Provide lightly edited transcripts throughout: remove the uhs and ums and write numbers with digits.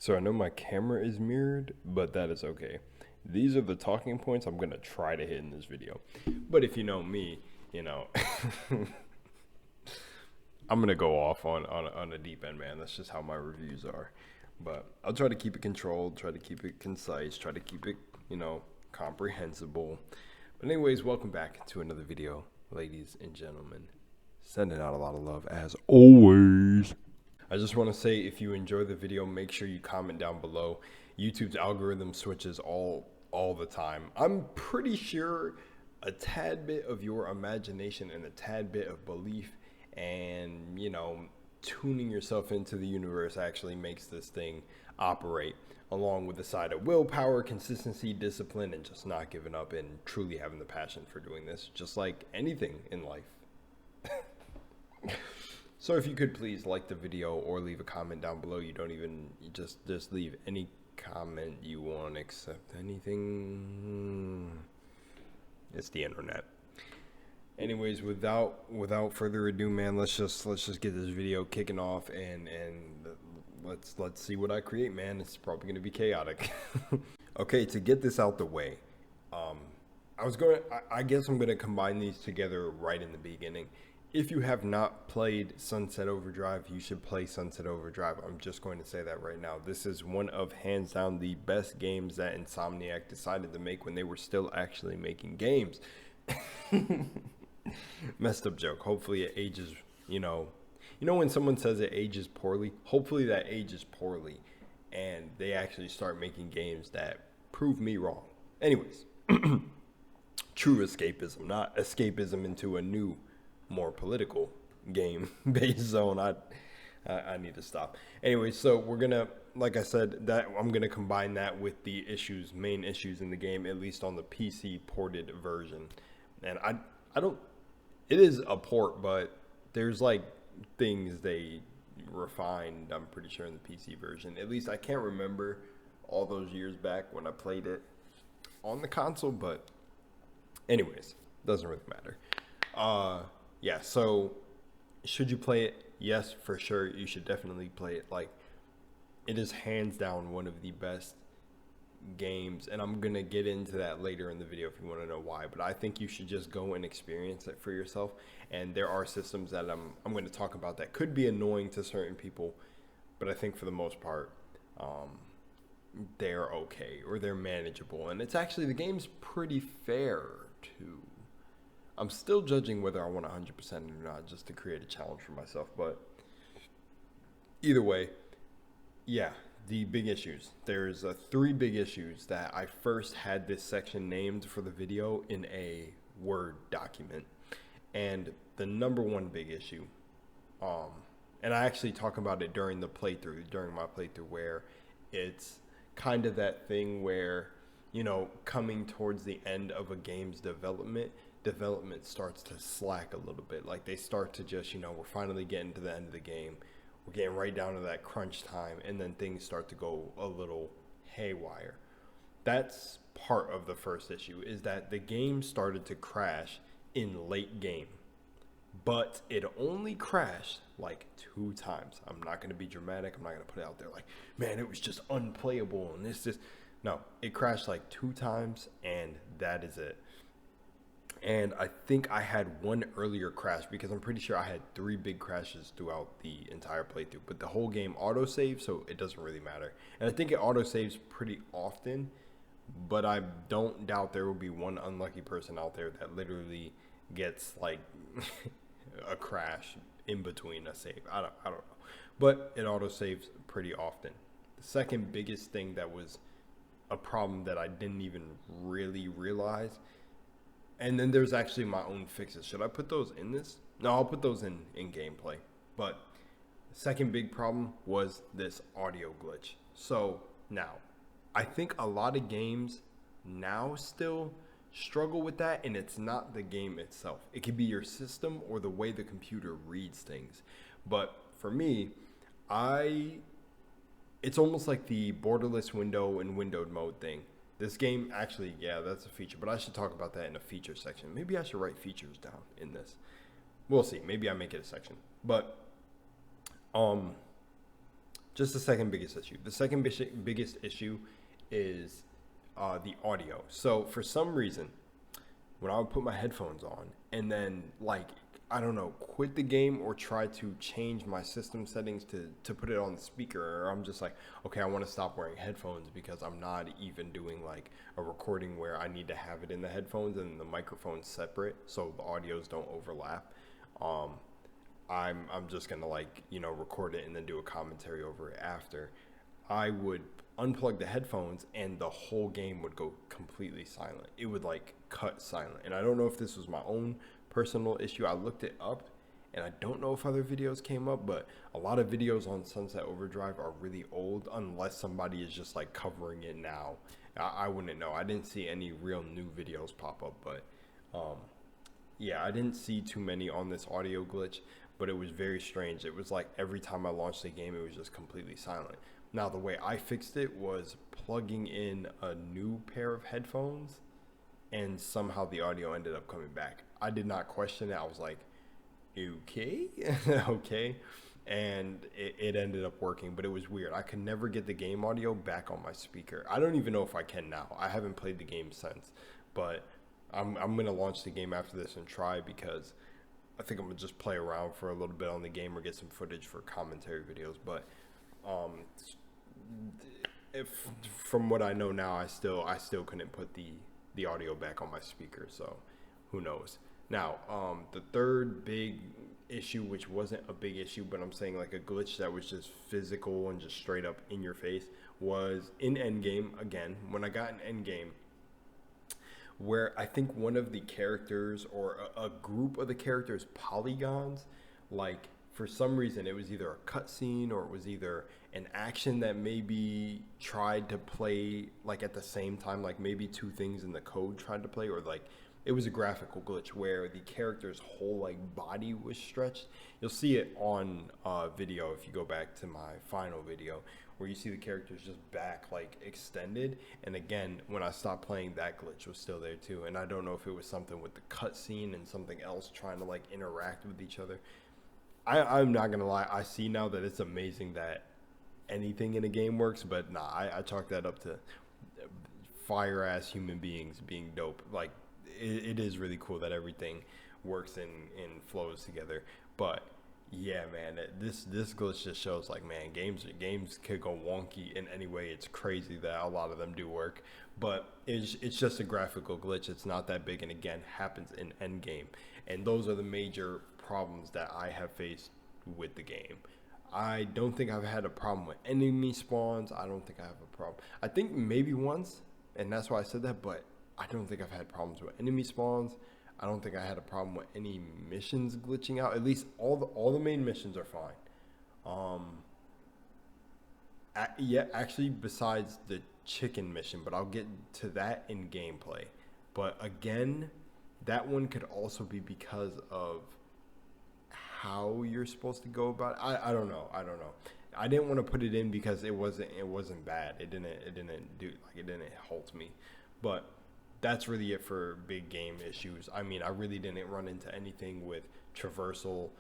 So I know my camera is mirrored, but that is okay. These are the talking points I'm going to try to hit in this video. But if you know me, you know, I'm going to go off on a deep end, man. That's just how my reviews are. But I'll try to keep it controlled, try to keep it concise, try to keep it, comprehensible. But anyways, welcome back to another video, ladies and gentlemen. Sending out a lot of love as always. I just want to say, if you enjoy the video, make sure you comment down below. YouTube's algorithm switches all the time. I'm pretty sure a tad bit of your imagination and a tad bit of belief and, tuning yourself into the universe actually makes this thing operate, along with the side of willpower, consistency, discipline, and just not giving up and truly having the passion for doing this, just like anything in life. So if you could please like the video or leave a comment down below. You don't even, just leave any comment you want, except anything. It's the internet. Anyways, without further ado, man, let's just get this video kicking off and let's see what I create, man. It's probably going to be chaotic. Okay, to get this out the way, I guess I'm going to combine these together right in the beginning. If you have not played Sunset Overdrive, you should play Sunset Overdrive. I'm just going to say that right now. This is one of, hands down, the best games that Insomniac decided to make when they were still actually making games. Messed up joke. Hopefully it ages, when someone says it ages poorly, hopefully that ages poorly and they actually start making games that prove me wrong. Anyways, true escapism, not escapism into a new, more political game based zone. I need to stop. Anyway, so we're gonna, like I said, that I'm gonna combine that with the main issues in the game, at least on the PC ported version. And I don't, it is a port, but there's like things they refined, I'm pretty sure, in the PC version. At least I can't remember all those years back when I played it on the console, but anyways, doesn't really matter. Yeah, so should you play it? Yes, for sure. You should definitely play it. Like, it is hands down one of the best games, and I'm going to get into that later in the video if you want to know why. But I think you should just go and experience it for yourself. And there are systems that I'm going to talk about that could be annoying to certain people, but I think for the most part, they're okay, or they're manageable. And it's actually, the game's pretty fair, too. I'm still judging whether I want 100% or not, just to create a challenge for myself. But either way, yeah, the big issues. There's 3 big issues that I first had this section named for the video in a Word document. And the number one big issue, and I actually talk about it during my playthrough, where it's kind of that thing where, coming towards the end of a game's development starts to slack a little bit. Like, they start to just, we're finally getting to the end of the game. We're getting right down to that crunch time, and then things start to go a little haywire. That's part of the first issue, is that the game started to crash in late game. But it only crashed like 2 times. I'm not going to be dramatic. I'm not going to put it out there like, man, it was just unplayable and this. No, it crashed like 2 times, and that is it. And I think I had one earlier crash, because I'm pretty sure I had 3 big crashes throughout the entire playthrough. But the whole game autosaves, so it doesn't really matter. And I think it autosaves pretty often, but I don't doubt there will be one unlucky person out there that literally gets like a crash in between a save. I don't know. But it autosaves pretty often. The second biggest thing that was a problem that I didn't even really realize, and then there's actually my own fixes. Should I put those in this? No, I'll put those in gameplay. But the second big problem was this audio glitch. So now, I think a lot of games now still struggle with that, and it's not the game itself. It could be your system or the way the computer reads things. But for me, it's almost like the borderless window and windowed mode thing. This game, actually, yeah, that's a feature, but I should talk about that in a feature section. Maybe I should write features down in this. We'll see. Maybe I make it a section. But just the second biggest issue. The second biggest issue is the audio. So for some reason, when I would put my headphones on and then like I don't know, quit the game or try to change my system settings to put it on the speaker, or I'm just like, okay, I want to stop wearing headphones because I'm not even doing like a recording where I need to have it in the headphones and the microphone's separate so the audios don't overlap. I'm just gonna like, you know, record it and then do a commentary over it after. I would unplug the headphones and the whole game would go completely silent. It would like cut silent. And I don't know if this was my own personal issue. I looked it up and I don't know if other videos came up, but a lot of videos on Sunset Overdrive are really old unless somebody is just like covering it now. I wouldn't know. I didn't see any real new videos pop up, but yeah, I didn't see too many on this audio glitch, but it was very strange. It was like every time I launched the game, it was just completely silent. Now, the way I fixed it was plugging in a new pair of headphones, and somehow the audio ended up coming back. I did not question it. I was like, okay, okay. And it ended up working, but it was weird. I could never get the game audio back on my speaker. I don't even know if I can now. I haven't played the game since, but I'm going to launch the game after this and try, because I think I'm going to just play around for a little bit on the game or get some footage for commentary videos. But if from what I know now, I still couldn't put the audio back on my speaker, so who knows. Now, the third big issue, which wasn't a big issue, but I'm saying like a glitch that was just physical and just straight up in your face, was in Endgame. Again, when I got in Endgame, where I think one of the characters or a group of the characters' polygons, like for some reason it was either a cutscene or it was either an action that maybe tried to play like at the same time, like maybe two things in the code tried to play, or like it was a graphical glitch where the character's whole like body was stretched. You'll see it on video if you go back to my final video, where you see the character's just back like extended. And again, when I stopped playing, that glitch was still there too. And I don't know if it was something with the cutscene and something else trying to like interact with each other. I'm not gonna lie, I see now that it's amazing that anything in a game works, but nah, I chalk that up to fire ass human beings being dope. Like it is really cool that everything works and flows together. But yeah, man, this glitch just shows like, man, games could go wonky in any way. It's crazy that a lot of them do work, but it's just a graphical glitch. It's not that big, and again, happens in Endgame. And those are the major problems that I have faced with the game. I don't think I've had a problem with enemy spawns. I don't think I have a problem. I think maybe once, and that's why I said that, but I don't think I've had problems with enemy spawns. I don't think I had a problem with any missions glitching out. At least all the main missions are fine. Yeah, actually, besides the chicken mission, but I'll get to that in gameplay. But again, that one could also be because of how you're supposed to go about it. I don't know. I didn't want to put it in because it wasn't bad. It didn't halt me. But that's really it for big game issues. I mean, I really didn't run into anything with traversal.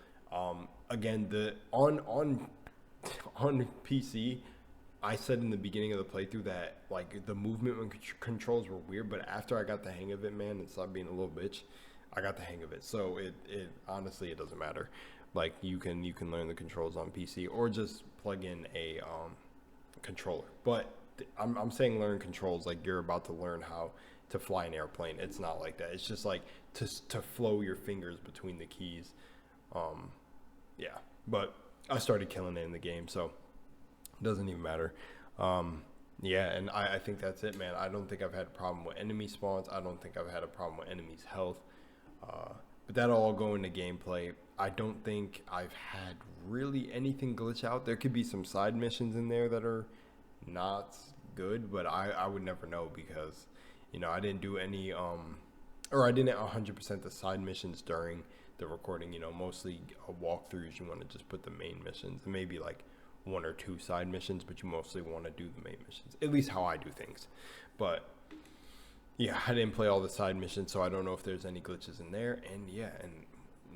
Again, on PC, I said in the beginning of the playthrough that like the movement controls were weird, but after I got the hang of it, man, and stopped being a little bitch, I got the hang of it. So it honestly, it doesn't matter. Like you can learn the controls on PC or just plug in a controller. But I'm saying learn controls like you're about to learn how to fly an airplane. It's not like that. It's just like to flow your fingers between the keys. Yeah, but I started killing it in the game, so it doesn't even matter. Yeah, and I think that's it, man. I don't think I've had a problem with enemy spawns. I don't think I've had a problem with enemies' health. But that'll all go into gameplay. I don't think I've had really anything glitch out. There could be some side missions in there that are not good, but I would never know because, you know, I didn't do any, or I didn't 100% the side missions during the recording. You know, mostly walkthroughs, you want to just put the main missions, and maybe like one or two side missions, but you mostly want to do the main missions, at least how I do things. But yeah, I didn't play all the side missions, so I don't know if there's any glitches in there. And yeah, and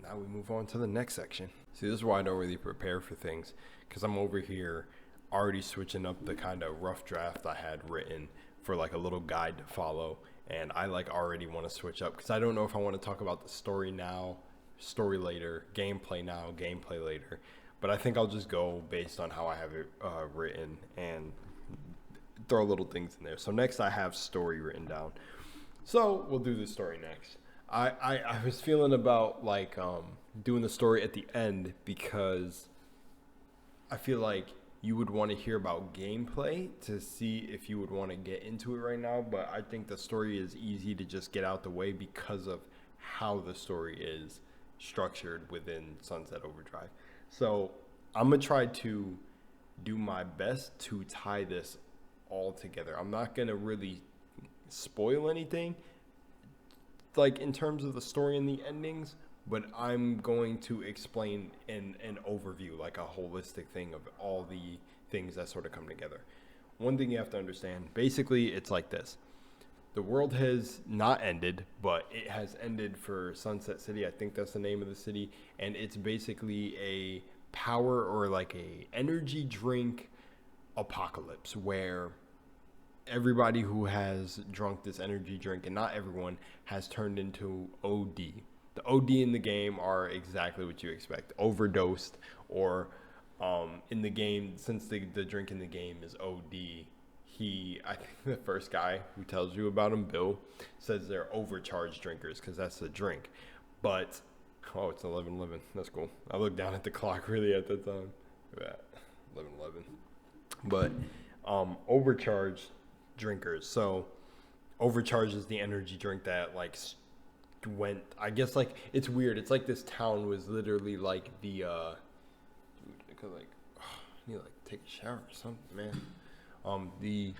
now we move on to the next section. See, this is why I don't really prepare for things, because I'm over here already switching up the kind of rough draft I had written for like a little guide to follow. And I like already want to switch up because I don't know if I want to talk about the story now, story later, gameplay now, gameplay later. But I think I'll just go based on how I have it written and throw little things in there. So next I have story written down. So we'll do the story next. I was feeling about like doing the story at the end because I feel like you would want to hear about gameplay to see if you would want to get into it right now. But I think the story is easy to just get out the way because of how the story is structured within Sunset Overdrive. So I'm going to try to do my best to tie this all together. I'm not going to really spoil anything like in terms of the story and the endings, but I'm going to explain an overview, like a holistic thing of all the things that sort of come together. One thing you have to understand, basically it's like this. The world has not ended, but it has ended for Sunset City. I think that's the name of the city. And it's basically a power or like a energy drink apocalypse where everybody who has drunk this energy drink, and not everyone, has turned into OD. The OD in the game are exactly what you expect. Overdosed, or in the game, since the drink in the game is OD, I think the first guy who tells you about him, Bill, says they're overcharged drinkers because that's the drink. But, oh, it's 11:11. That's cool. I looked down at the clock really at the time. Look at that, 11:11. But overcharged drinkers. So overcharge is the energy drink that like went, I guess, like it's weird. It's like this town was literally like the dude, like I need to like take a shower or something, man. The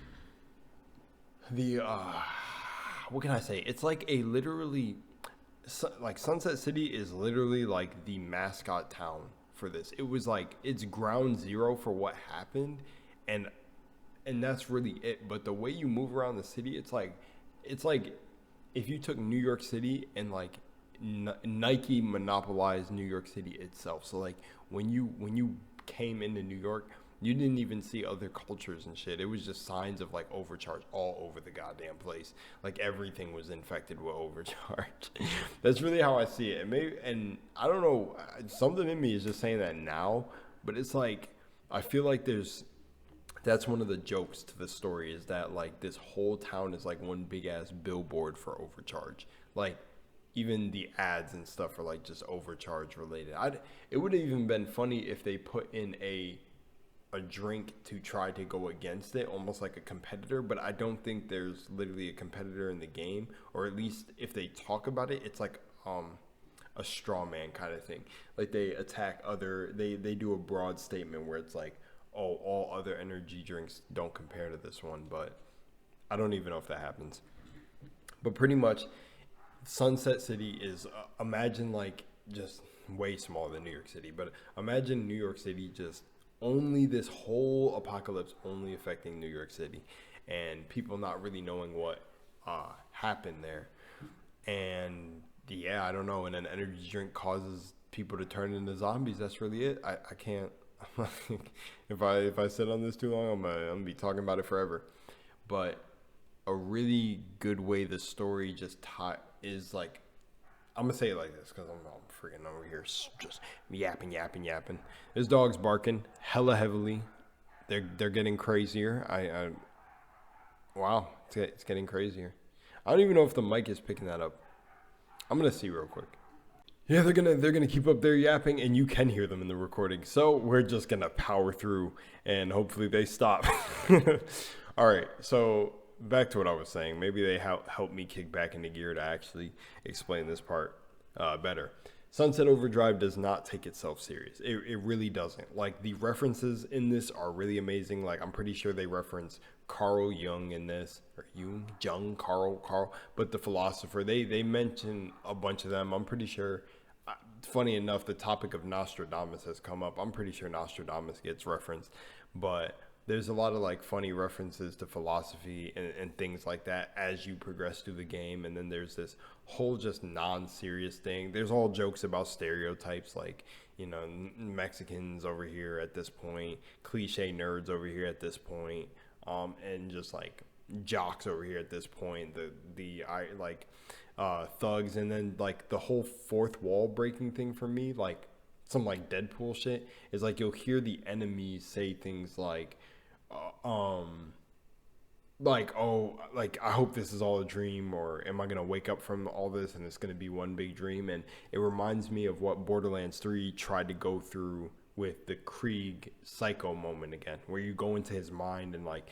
what can I say? It's like a literally like Sunset City is literally like the mascot town for this. It was like it's ground zero for what happened, and that's really it. But the way you move around the city, it's like if you took New York City and like Nike monopolized New York City itself. So like when you came into New York, you didn't even see other cultures and shit. It was just signs of like overcharge all over the goddamn place. Like everything was infected with overcharge. That's really how I see it. And I don't know, something in me is just saying that now, but it's like I feel like that's one of the jokes to the story, is that like this whole town is like one big ass billboard for overcharge. Like even the ads and stuff are like just overcharge related. It would have even been funny if they put in a drink to try to go against it, almost like a competitor, but I don't think there's literally a competitor in the game, or at least if they talk about it, it's like a straw man kind of thing. Like they attack they do a broad statement where it's like, oh, all other energy drinks don't compare to this one, but I don't even know if that happens. But pretty much Sunset City is imagine like just way smaller than New York City, but imagine New York City just only this whole apocalypse only affecting New York City, and people not really knowing what happened there. And yeah, I don't know, and an energy drink causes people to turn into zombies. That's really it. I can't if I sit on this too long, I'm gonna be talking about it forever. But a really good way the story just is like, I'm gonna say it like this because I'm freaking over here just yapping. This dog's barking hella heavily. They're getting crazier. Wow, it's getting crazier. I don't even know if the mic is picking that up. I'm gonna see real quick. Yeah, they're gonna keep up their yapping, and you can hear them in the recording. So we're just gonna power through, and hopefully they stop. All right, so back to what I was saying. Maybe they help me kick back into gear to actually explain this part better. Sunset Overdrive does not take itself serious. It really doesn't. Like the references in this are really amazing. Like I'm pretty sure they reference Carl Jung in this, or Carl, but the philosopher, they mention a bunch of them. I'm pretty sure. Funny enough, the topic of Nostradamus has come up. I'm pretty sure Nostradamus gets referenced, but there's a lot of like funny references to philosophy and things like that as you progress through the game. And then there's this whole just non-serious thing. There's all jokes about stereotypes, like Mexicans over here at this point, cliche nerds over here at this point, and just like jocks over here at this point, thugs, and then like the whole fourth wall breaking thing for me, like some like Deadpool shit, is like you'll hear the enemies say things uh, um oh, like I hope this is all a dream, or am I gonna wake up from all this and it's gonna be one big dream? And it reminds me of what Borderlands 3 tried to go through with the Krieg psycho moment again, where you go into his mind and like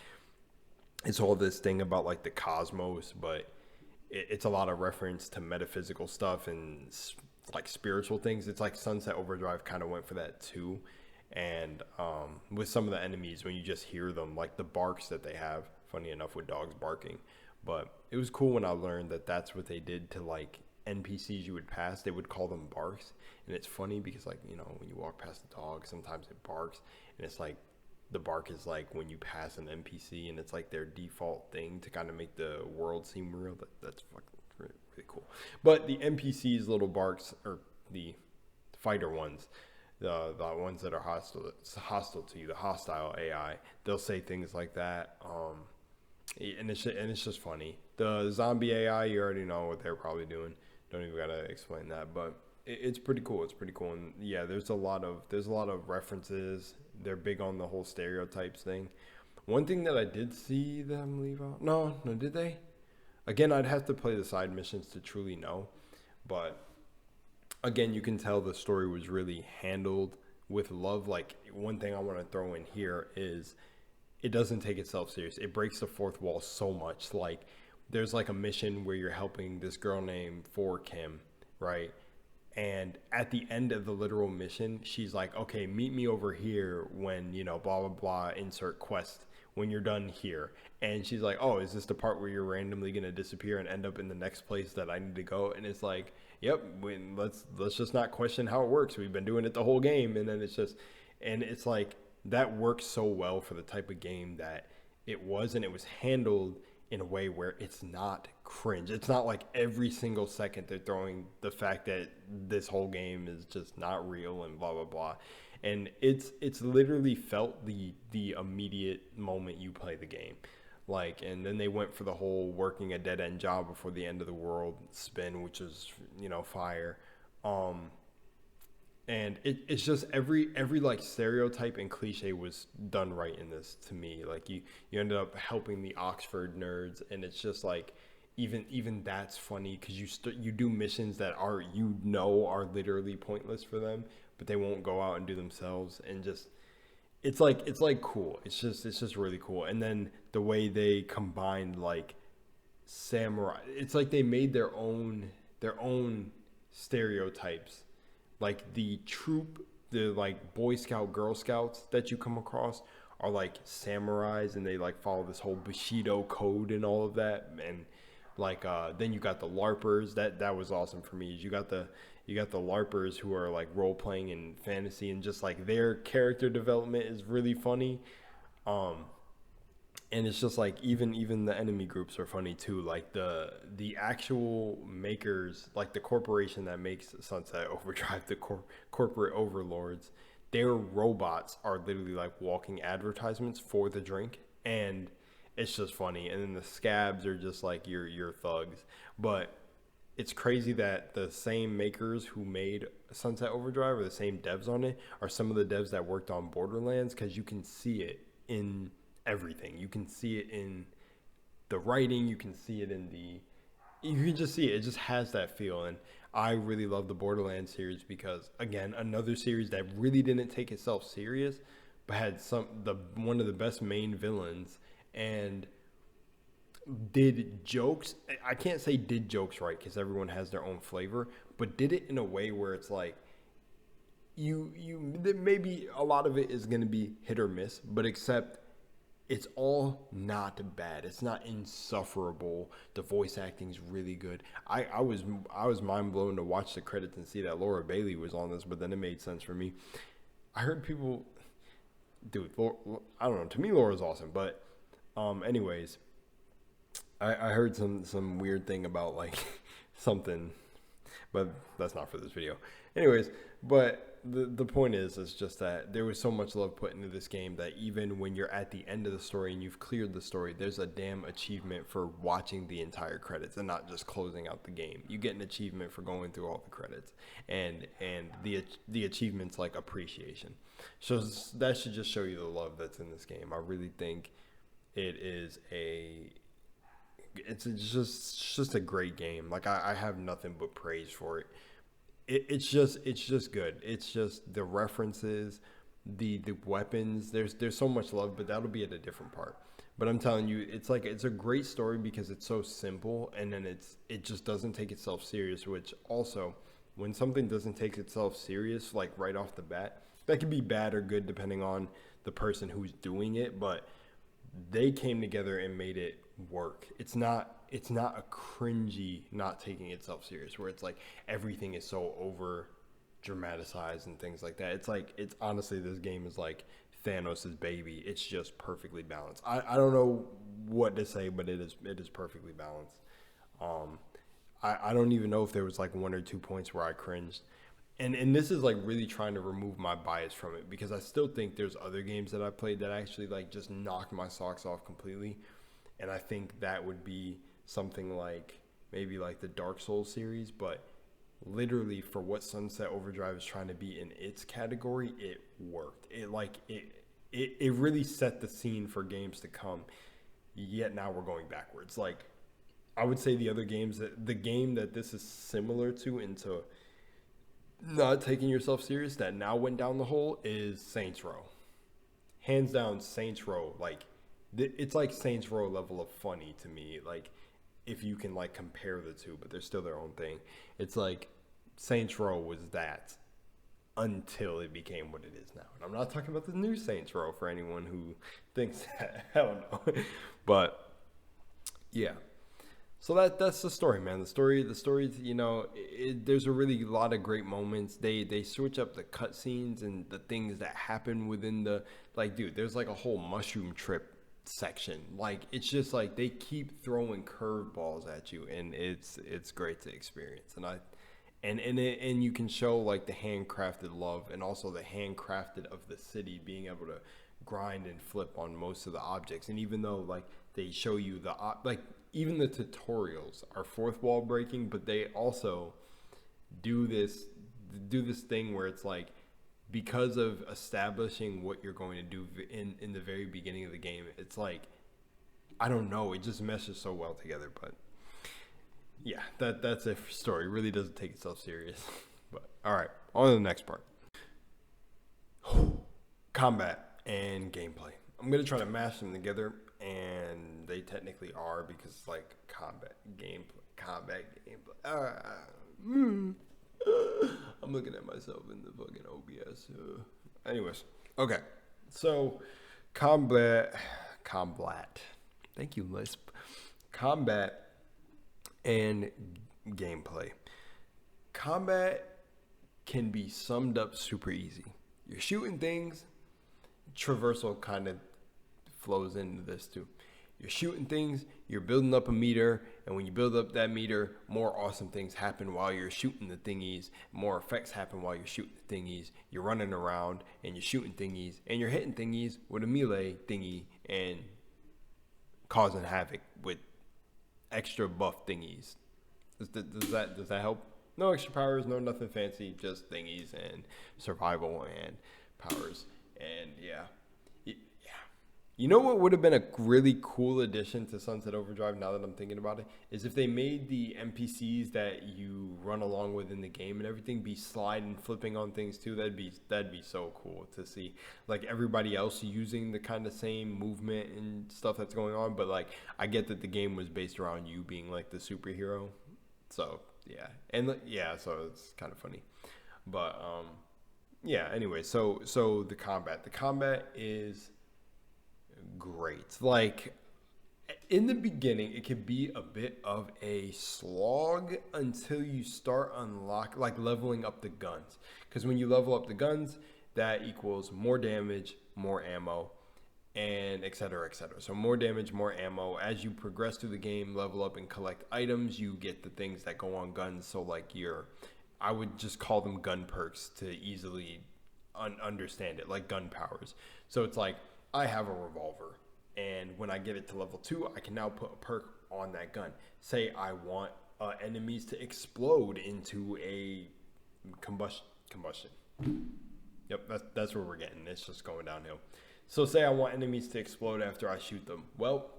it's all this thing about like the cosmos, but it's a lot of reference to metaphysical stuff and like spiritual things. It's like Sunset Overdrive kind of went for that too. And with some of the enemies, when you just hear them, like the barks that they have, funny enough with dogs barking, but it was cool when I learned that that's what they did to like NPCs you would pass. They would call them barks. And it's funny because like, when you walk past a dog, sometimes it barks, and it's like the bark is like when you pass an NPC, and it's like their default thing to kind of make the world seem real. That's fucking really, really cool. But the NPCs little barks, or the fighter ones, the ones that are hostile to you, the hostile AI, they'll say things like that. And it's just funny. The zombie AI, you already know what they're probably doing. Don't even gotta explain that, but it's pretty cool. It's pretty cool, and yeah, there's a lot of references. They're big on the whole stereotypes thing. One thing that I did see them leave out. No, did they? Again, I'd have to play the side missions to truly know, but again, you can tell the story was really handled with love. Like, one thing I want to throw in here is it doesn't take itself serious. It breaks the fourth wall so much. Like, there's like a mission where you're helping this girl named For Kim, right? And at the end of the literal mission, she's like, okay, meet me over here when, blah, blah, blah, insert quest, when you're done here. And she's like, oh, is this the part where you're randomly going to disappear and end up in the next place that I need to go? And it's like, yep, let's just not question how it works. We've been doing it the whole game. And then it's like, that works so well for the type of game that it was, and it was handled in a way where it's not cringe. It's not like every single second they're throwing the fact that this whole game is just not real and blah blah blah. And it's literally felt the immediate moment you play the game. Like, and then they went for the whole working a dead end job before the end of the world spin, which is fire. And it's just every like stereotype and cliche was done right in this to me. Like, you ended up helping the Oxford nerds, and it's just like even that's funny because you do missions that are literally pointless for them, but they won't go out and do themselves, and just it's like cool. It's just really cool. And then the way they combined like samurai, it's like they made their own stereotypes. Like the troop, the like Boy Scout, Girl Scouts that you come across are like samurais, and they like follow this whole Bushido code and all of that. And like then you got the LARPers. That was awesome for me. Is you got the LARPers who are like role playing in fantasy, and just like their character development is really funny. And it's just like even the enemy groups are funny too. Like the actual makers, like the corporation that makes Sunset Overdrive, the corporate overlords, their robots are literally like walking advertisements for the drink, and it's just funny. And then the scabs are just like your thugs. But it's crazy that the same makers who made Sunset Overdrive, or the same devs on it, are some of the devs that worked on Borderlands, because you can see it in everything. You can see it in the writing, you can see it you can just see it. It just has that feel. And I really love the Borderlands series because, again, another series that really didn't take itself serious, but had one of the best main villains, and did jokes. I can't say did jokes right, because everyone has their own flavor, but did it in a way where it's like maybe a lot of it is going to be hit or miss, but except it's all not bad. It's not insufferable. The voice acting is really good. I was mind blown to watch the credits and see that Laura Bailey was on this, but then it made sense for me. I heard people, dude, I don't know. To me, Laura's awesome, but anyways, I heard some weird thing about like something. but that's not for this video. Anyways, but the point is just that there was so much love put into this game that even when you're at the end of the story and you've cleared the story, there's a damn achievement for watching the entire credits and not just closing out the game. You get an achievement for going through all the credits, and the achievement's like appreciation. So that should just show you the love that's in this game. I really think it is it's just a great game. Like I have nothing but praise for it. It's just good. It's just the references, the weapons. There's so much love, but that'll be at a different part. But I'm telling you, it's a great story because it's so simple, and then it just doesn't take itself serious. Which also, when something doesn't take itself serious, like right off the bat, that can be bad or good depending on the person who's doing it. But they came together and made it work. It's not a cringy not taking itself serious where it's like everything is so over dramatized and things like that. It's honestly, this game is like Thanos' baby. It's just perfectly balanced. I don't know what to say, but it is perfectly balanced. I don't even know if there was like 1 or 2 points where I cringed. And this is like really trying to remove my bias from it, because I still think there's other games that I played that actually like just knocked my socks off completely. And I think that would be something like maybe like the Dark Souls series, but literally for what Sunset Overdrive is trying to be in its category, it worked. It really set the scene for games to come. Yet now we're going backwards. Like I would say the other games, that the game that this is similar to into not taking yourself serious that now went down the hole is Saints Row. Hands down, Saints Row. Like it's like Saints Row level of funny to me. Like if you can like compare the two, but they're still their own thing. It's like Saints Row was that until it became what it is now. And I'm not talking about the new Saints Row for anyone who thinks that. Hell no. But yeah. So that's the story, man. The story, you know, there's a really lot of great moments. They switch up the cutscenes and the things that happen within the, like, dude, there's like a whole mushroom trip section. Like, it's just like they keep throwing curveballs at you, and it's great to experience. And you can show like the handcrafted love, and also the handcrafted of the city being able to grind and flip on most of the objects. And even though like they show you the like, even the tutorials are fourth wall breaking, but they also do this thing where it's like, because of establishing what you're going to do in the very beginning of the game, it's like, I don't know, it just meshes so well together. But yeah, that's a story. It really doesn't take itself serious. But all right, on to the next part. Combat and gameplay. I'm gonna try to mash them together, and they technically are, because it's like combat gameplay. I'm looking at myself in the fucking OBS. Anyways, okay. So combat. Thank you, Lisp. Combat and gameplay. Combat can be summed up super easy. You're shooting things. Traversal kind of flows into this too. You're shooting things, you're building up a meter, and when you build up that meter, more awesome things happen while you're shooting the thingies, more effects happen while you're shooting the thingies. You're running around and you're shooting thingies, and you're hitting thingies with a melee thingy and causing havoc with extra buff thingies. Does that help? No extra powers, no nothing fancy, just thingies and survival and powers. And yeah. You know what would have been a really cool addition to Sunset Overdrive, now that I'm thinking about it, is if they made the NPCs that you run along with in the game and everything be sliding, flipping on things too. That'd be so cool to see, like, everybody else using the kind of same movement and stuff that's going on. But like, I get that the game was based around you being like the superhero, so yeah, and yeah, so it's kind of funny. But yeah, anyway, so the combat is great. Like, in the beginning, it can be a bit of a slog until you start leveling up the guns, because when you level up the guns, that equals more damage, more ammo, and et cetera, et cetera. So more damage, more ammo. As you progress through the game, level up and collect items, you get the things that go on guns. So like I would just call them gun perks to easily understand it, like gun powers. So it's like I have a revolver, and when I get it to level 2, I can now put a perk on that gun. Say I want enemies to explode into a combustion. Yep, that's where we're getting. It's just going downhill. So say I want enemies to explode after I shoot them. Well,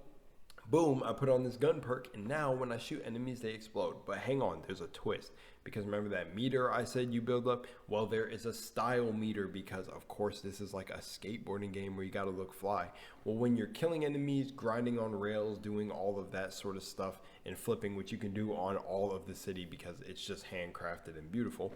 boom, I put on this gun perk, and now when I shoot enemies, they explode. But hang on, there's a twist. Because remember that meter I said you build up? Well, there is a style meter because, of course, this is like a skateboarding game where you got to look fly. Well, when you're killing enemies, grinding on rails, doing all of that sort of stuff, and flipping, which you can do on all of the city because it's just handcrafted and beautiful,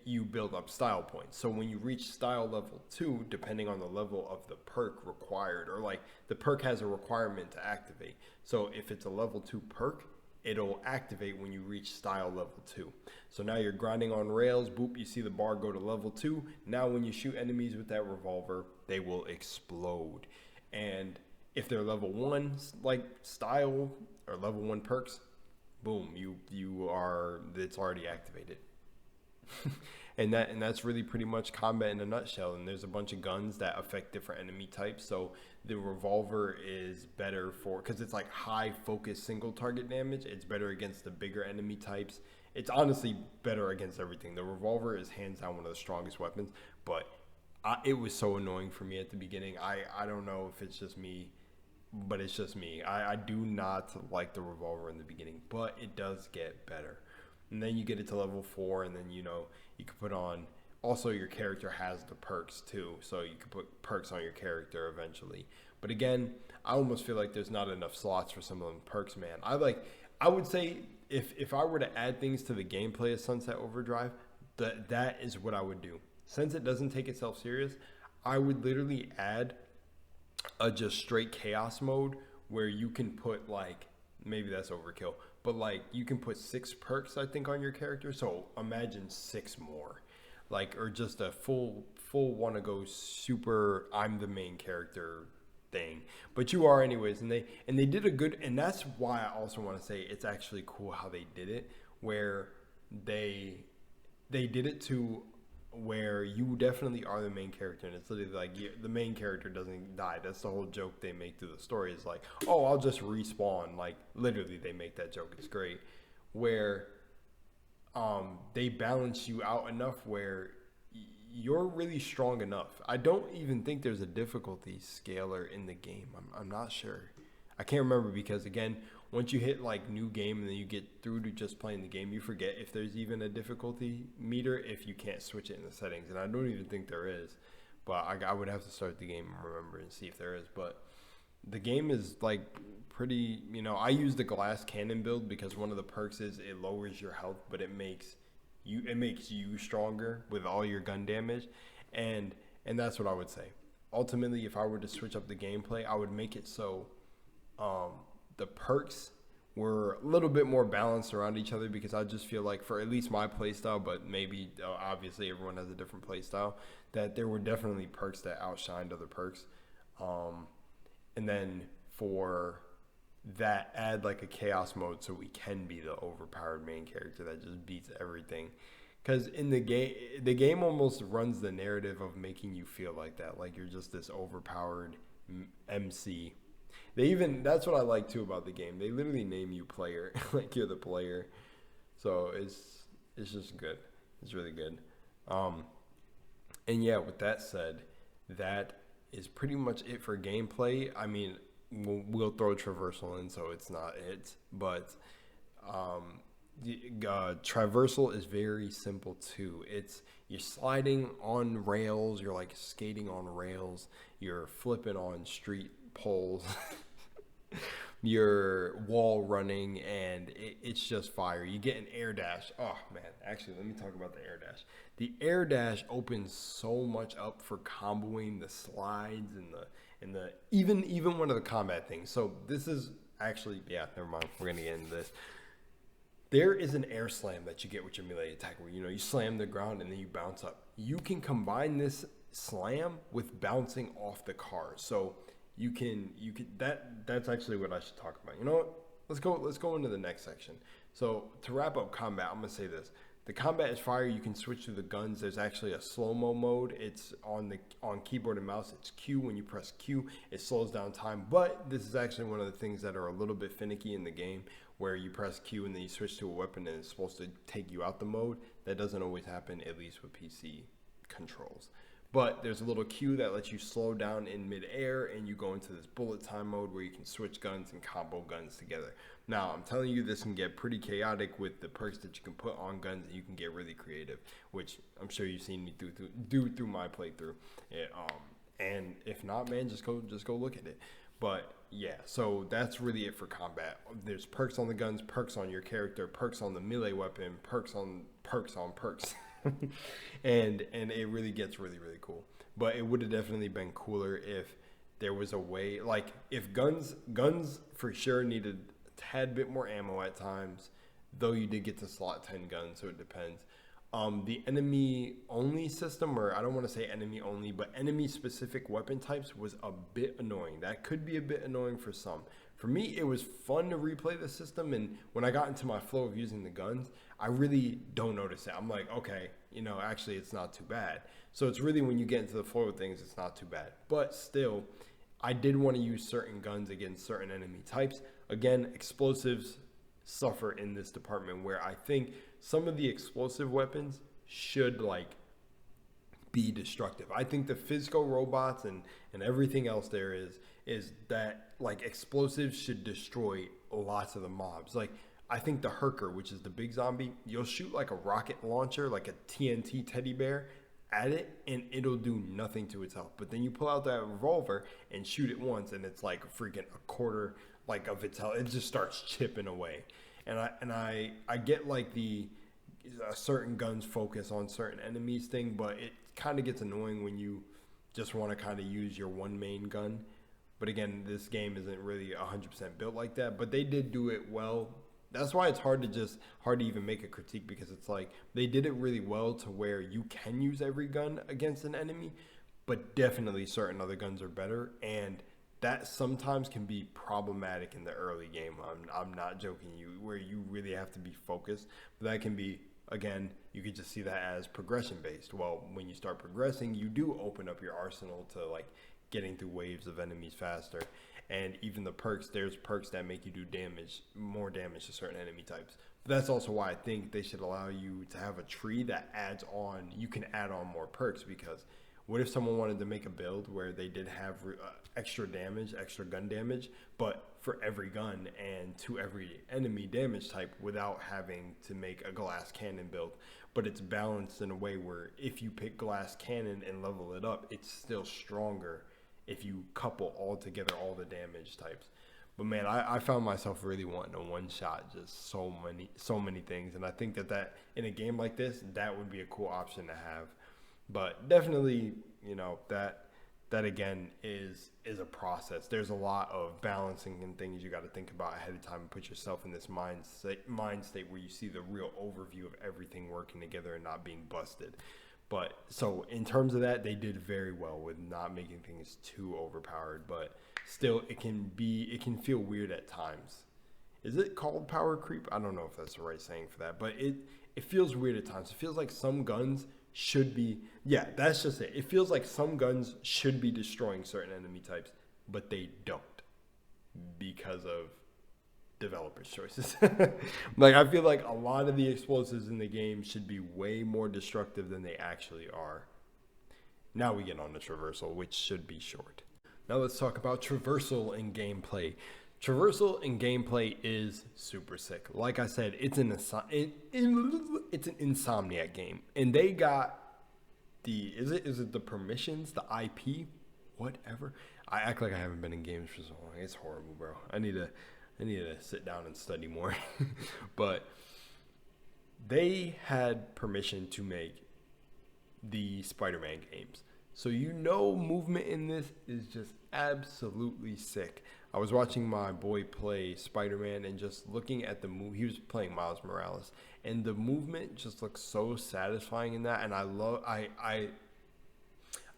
you build up style points. So when you reach style level 2, depending on the level of the perk required, or like the perk has a requirement to activate. So if it's a level 2 perk, it'll activate when you reach style level 2. So now you're grinding on rails, boop, you see the bar go to level 2. Now when you shoot enemies with that revolver, they will explode. And if they're level 1 like style or level 1 perks, boom, it's already activated. and that's really pretty much combat in a nutshell. And there's a bunch of guns that affect different enemy types. So the revolver is better because it's like high focus single target damage. It's better against the bigger enemy types. It's honestly better against everything. The revolver is hands down one of the strongest weapons, but it was so annoying for me at the beginning. I don't know if it's just me, but it's just me. I do not like the revolver in the beginning, but it does get better. And then you get it to level 4, and then you can put on. Also, your character has the perks too, so you can put perks on your character eventually. But again, I almost feel like there's not enough slots for some of them perks, man. I would say if I were to add things to the gameplay of Sunset Overdrive, that is what I would do. Since it doesn't take itself serious, I would literally add a just straight chaos mode where you can put like, maybe that's overkill, but like you can put 6 perks I think on your character. So imagine 6 more, like, or just a full wanna go super I'm the main character thing, but you are anyways. And they did a good, and that's why I also want to say it's actually cool how they did it, where they did it to where you definitely are the main character, and it's literally like the main character doesn't die. That's the whole joke they make through the story, is like, oh, I'll just respawn. Like literally they make that joke. It's great where they balance you out enough where you're really strong enough. I don't even think there's a difficulty scaler in the game. I'm not sure. I can't remember because again, once you hit like new game and then you get through to just playing the game, you forget if there's even a difficulty meter if you can't switch it in the settings. And I don't even think there is, but I would have to start the game and remember and see if there is. But the game is like pretty, I use the glass cannon build because one of the perks is it lowers your health, but it makes you stronger with all your gun damage. And that's what I would say. Ultimately, if I were to switch up the gameplay, I would make it so the perks were a little bit more balanced around each other, because I just feel like for at least my playstyle, but maybe obviously everyone has a different playstyle, that there were definitely perks that outshined other perks. And then for that, add like a chaos mode so we can be the overpowered main character that just beats everything. Because in the game almost runs the narrative of making you feel like that, like you're just this overpowered MC. That's what I like too about the game. They literally name you player, like you're the player. So it's just good. It's really good. And yeah, with that said, that is pretty much it for gameplay. I mean, we'll throw traversal in, so it's not it, but traversal is very simple too. You're sliding on rails, you're like skating on rails, you're flipping on street poles, you're wall running, and it's just fire. You get an air dash. Oh man, actually let me talk about the air dash. The air dash opens so much up for comboing the slides and the even one of the combat things. So this is actually, yeah, never mind, we're gonna get into this. There is an air slam that you get with your melee attack where you slam the ground and then you bounce up. You can combine this slam with bouncing off the cars. So you can that's actually what I should talk about. You know what? Let's go into the next section. So to wrap up combat, I'm gonna say this. The combat is fire. You can switch to the guns. There's actually a slow-mo mode. It's on keyboard and mouse. It's Q. When you press Q, it slows down time. But this is actually one of the things that are a little bit finicky in the game, where you press Q and then you switch to a weapon and it's supposed to take you out the mode. That doesn't always happen, at least with PC controls. But there's a little Q that lets you slow down in midair, and you go into this bullet time mode where you can switch guns and combo guns together. Now, I'm telling you, this can get pretty chaotic with the perks that you can put on guns, and you can get really creative, which I'm sure you've seen me do through my playthrough. And if not, man, just go look at it. But yeah, so that's really it for combat. There's perks on the guns, perks on your character, perks on the melee weapon, perks on perks. and it really gets really, really cool. But it would have definitely been cooler if there was a way, like if guns for sure needed a tad bit more ammo at times, though you did get to slot 10 guns, so it depends. The enemy only system, or I don't want to say enemy only, but enemy specific weapon types was a bit annoying. That could be a bit annoying for some. For me, it was fun to replay the system, and when I got into my flow of using the guns, I really don't notice it. I'm like, okay, actually it's not too bad. So it's really when you get into the flow of things, it's not too bad. But still, I did want to use certain guns against certain enemy types. Again, explosives suffer in this department, where I think some of the explosive weapons should be destructive. I think the physical robots and everything else there is that explosives should destroy lots of the mobs. I think the Herker, which is the big zombie, you'll shoot a rocket launcher, like a TNT teddy bear at it, and it'll do nothing to itself. But then you pull out that revolver and shoot it once, and it's like freaking a quarter of its health. It just starts chipping away. And I get the certain guns focus on certain enemies thing, but it kind of gets annoying when you just want to kind of use your one main gun. But again, this game isn't really 100% built like that, but they did do it well. That's why it's hard to even make a critique, because it's they did it really well to where you can use every gun against an enemy, but definitely certain other guns are better, and that sometimes can be problematic in the early game. I'm not joking you, where you really have to be focused. But that can be, again, you could just see that as progression based. Well, when you start progressing, you do open up your arsenal to getting through waves of enemies faster. And even the perks, there's perks that make you do more damage to certain enemy types. But that's also why I think they should allow you to have a tree that you can add on more perks, because what if someone wanted to make a build where they did have extra gun damage, but for every gun and to every enemy damage type, without having to make a glass cannon build? But it's balanced in a way where if you pick glass cannon and level it up, it's still stronger if you couple all together all the damage types. But man, I found myself really wanting a one-shot just so many things, and I think that in a game like this, that would be a cool option to have. But definitely, that again is a process. There's a lot of balancing and things you got to think about ahead of time and put yourself in this mind state where you see the real overview of everything working together and not being busted. But so in terms of that, they did very well with not making things too overpowered, but still it can feel weird at times. Is it called power creep? I don't know if that's the right saying for that, but it feels weird at times. It feels like some guns should be, that's just it. It feels like some guns should be destroying certain enemy types, but they don't, because of developers' choices. I feel like a lot of the explosives in the game should be way more destructive than they actually are. Now we get on to traversal, which should be short. Now let's talk about traversal in gameplay. Traversal in gameplay is super sick. Like I said, it's an Insomniac game, and they got is it the permissions, the IP, whatever. I act like I haven't been in games for so long. It's horrible, bro. I need to sit down and study more. But they had permission to make the Spider-Man games. So movement in this is just absolutely sick. I was watching my boy play Spider-Man and just looking at the movie. He was playing Miles Morales, and the movement just looks so satisfying in that. And I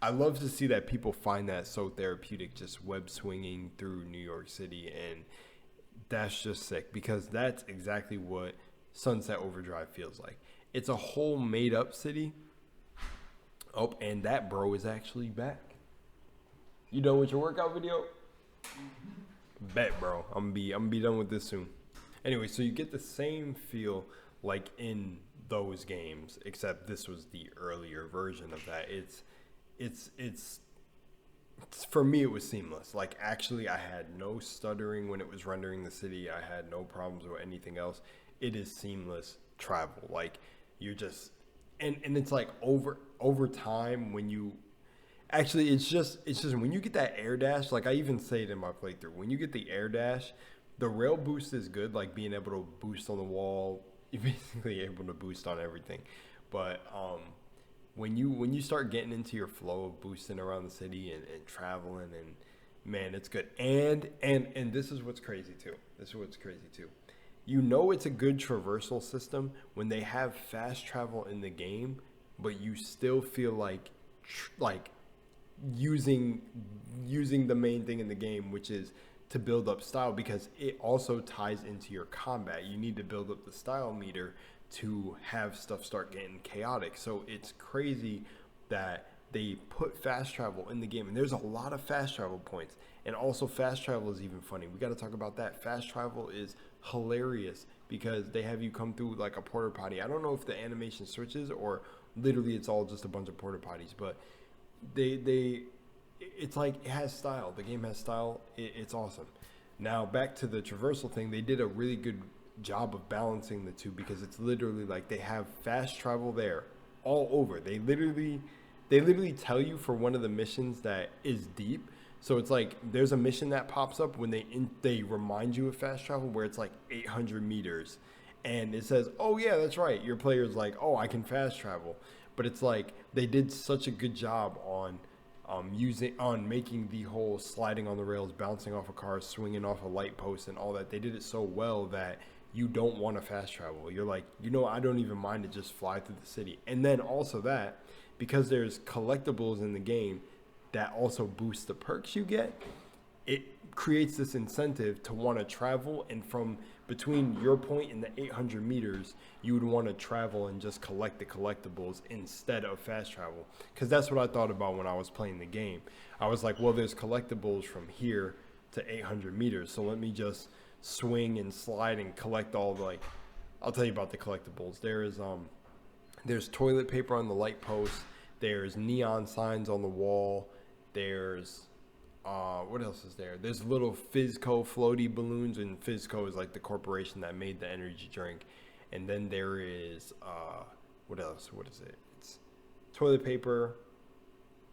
I love to see that people find that so therapeutic, just web swinging through New York City, and that's just sick because that's exactly what Sunset Overdrive feels like. It's a whole made up city. Oh, and that bro is actually back. You done with your workout video? Bet, bro. I'm gonna be done with this soon. Anyway, so you get the same feel like in those games, except this was the earlier version of that. It's for me it was seamless. Like actually I had no stuttering when it was rendering the city. I had no problems with anything else. It is seamless travel. Like you're just and it's like over time when you actually it's just when you get that air dash, like I even say it in my playthrough, when you get the air dash, the rail boost is good, like being able to boost on the wall. You're basically able to boost on everything. But when you start getting into your flow of boosting around the city and traveling, and man, it's good. And this is what's crazy too. This is what's crazy too. You know it's a good traversal system when they have fast travel in the game, but you still feel like using the main thing in the game, which is to build up style, because it also ties into your combat. You need to build up the style meter to have stuff start getting chaotic. So it's crazy that they put fast travel in the game, and there's a lot of fast travel points. And also fast travel is even funny. We got to talk about that. Fast travel is hilarious because they have you come through like a porta potty. I don't know if the animation switches or literally it's all just a bunch of porta potties, but they it's like it has style. The game has style. It's awesome. Now back to the traversal thing. They did a really good job of balancing the two because it's literally like they have fast travel there all over. They literally tell you for one of the missions that is deep. So it's like there's a mission that pops up when they remind you of fast travel where it's like 800 meters, and it says, "Oh yeah, that's right." Your player's like, "Oh, I can fast travel," but it's like they did such a good job on making the whole sliding on the rails, bouncing off a car, swinging off a light post, and all that. They did it so well that you don't want to fast travel. You're like, I don't even mind to just fly through the city. And then also that, because there's collectibles in the game that also boost the perks you get, it creates this incentive to want to travel. And from between your point and the 800 meters, you would want to travel and just collect the collectibles instead of fast travel. Because that's what I thought about when I was playing the game. I was like, well, there's collectibles from here to 800 meters. So let me just swing and slide and collect all the, like, I'll tell you about the collectibles. There's toilet paper on the light post. There's neon signs on the wall. There's what else is there? There's little Fizzco floaty balloons, and Fizzco is like the corporation that made the energy drink. And then there is what else? What is it? It's toilet paper,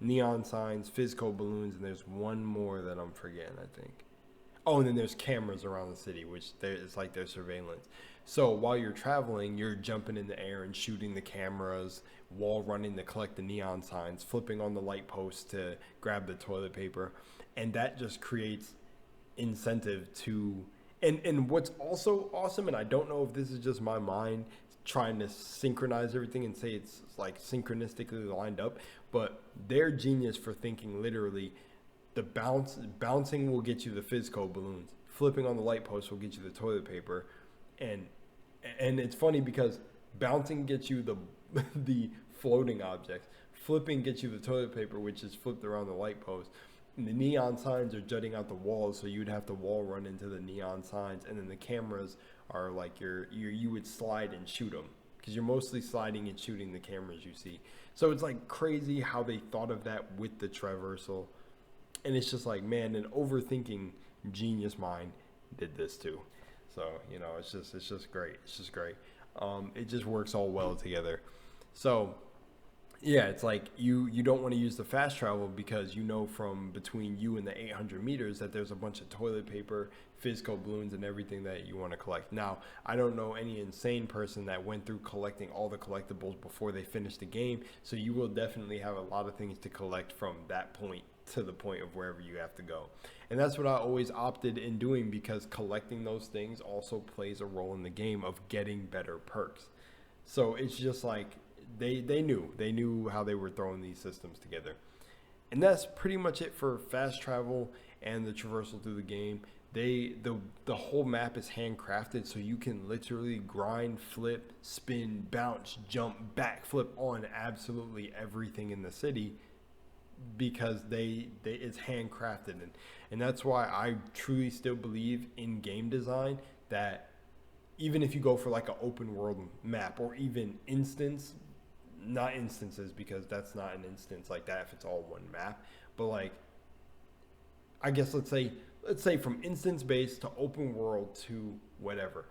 neon signs, Fizzco balloons, and there's one more that I'm forgetting, I think. Oh, and then there's cameras around the city, which it's like their surveillance. So while you're traveling, you're jumping in the air and shooting the cameras, wall running to collect the neon signs, flipping on the light post to grab the toilet paper. And that just creates incentive to... And what's also awesome, and I don't know if this is just my mind trying to synchronize everything and say it's like synchronistically lined up, but they're genius for thinking literally the bouncing will get you the Fizzco balloons, flipping on the light post will get you the toilet paper, and it's funny because bouncing gets you the floating objects, flipping gets you the toilet paper, which is flipped around the light post, and the neon signs are jutting out the walls, so you'd have to wall run into the neon signs, and then the cameras are like you would slide and shoot them because you're mostly sliding and shooting the cameras you see. So it's like crazy how they thought of that with the traversal. And it's just like, man, an overthinking genius mind did this too. So, it's just great. It's just great. It just works all well together. So, yeah, it's like you don't want to use the fast travel because from between you and the 800 meters that there's a bunch of toilet paper, Fizzco balloons, and everything that you want to collect. Now, I don't know any insane person that went through collecting all the collectibles before they finished the game. So you will definitely have a lot of things to collect from that point to the point of wherever you have to go. And that's what I always opted in doing because collecting those things also plays a role in the game of getting better perks. So it's just like they knew how they were throwing these systems together. And that's pretty much it for fast travel and the traversal through the game. The whole map is handcrafted, so you can literally grind, flip, spin, bounce, jump, backflip on absolutely everything in the city because it's handcrafted, and that's why I truly still believe in game design that even if you go for like an open world map or even not instances, because that's not an instance like that if it's all one map, but like, I guess let's say from instance based to open world to whatever,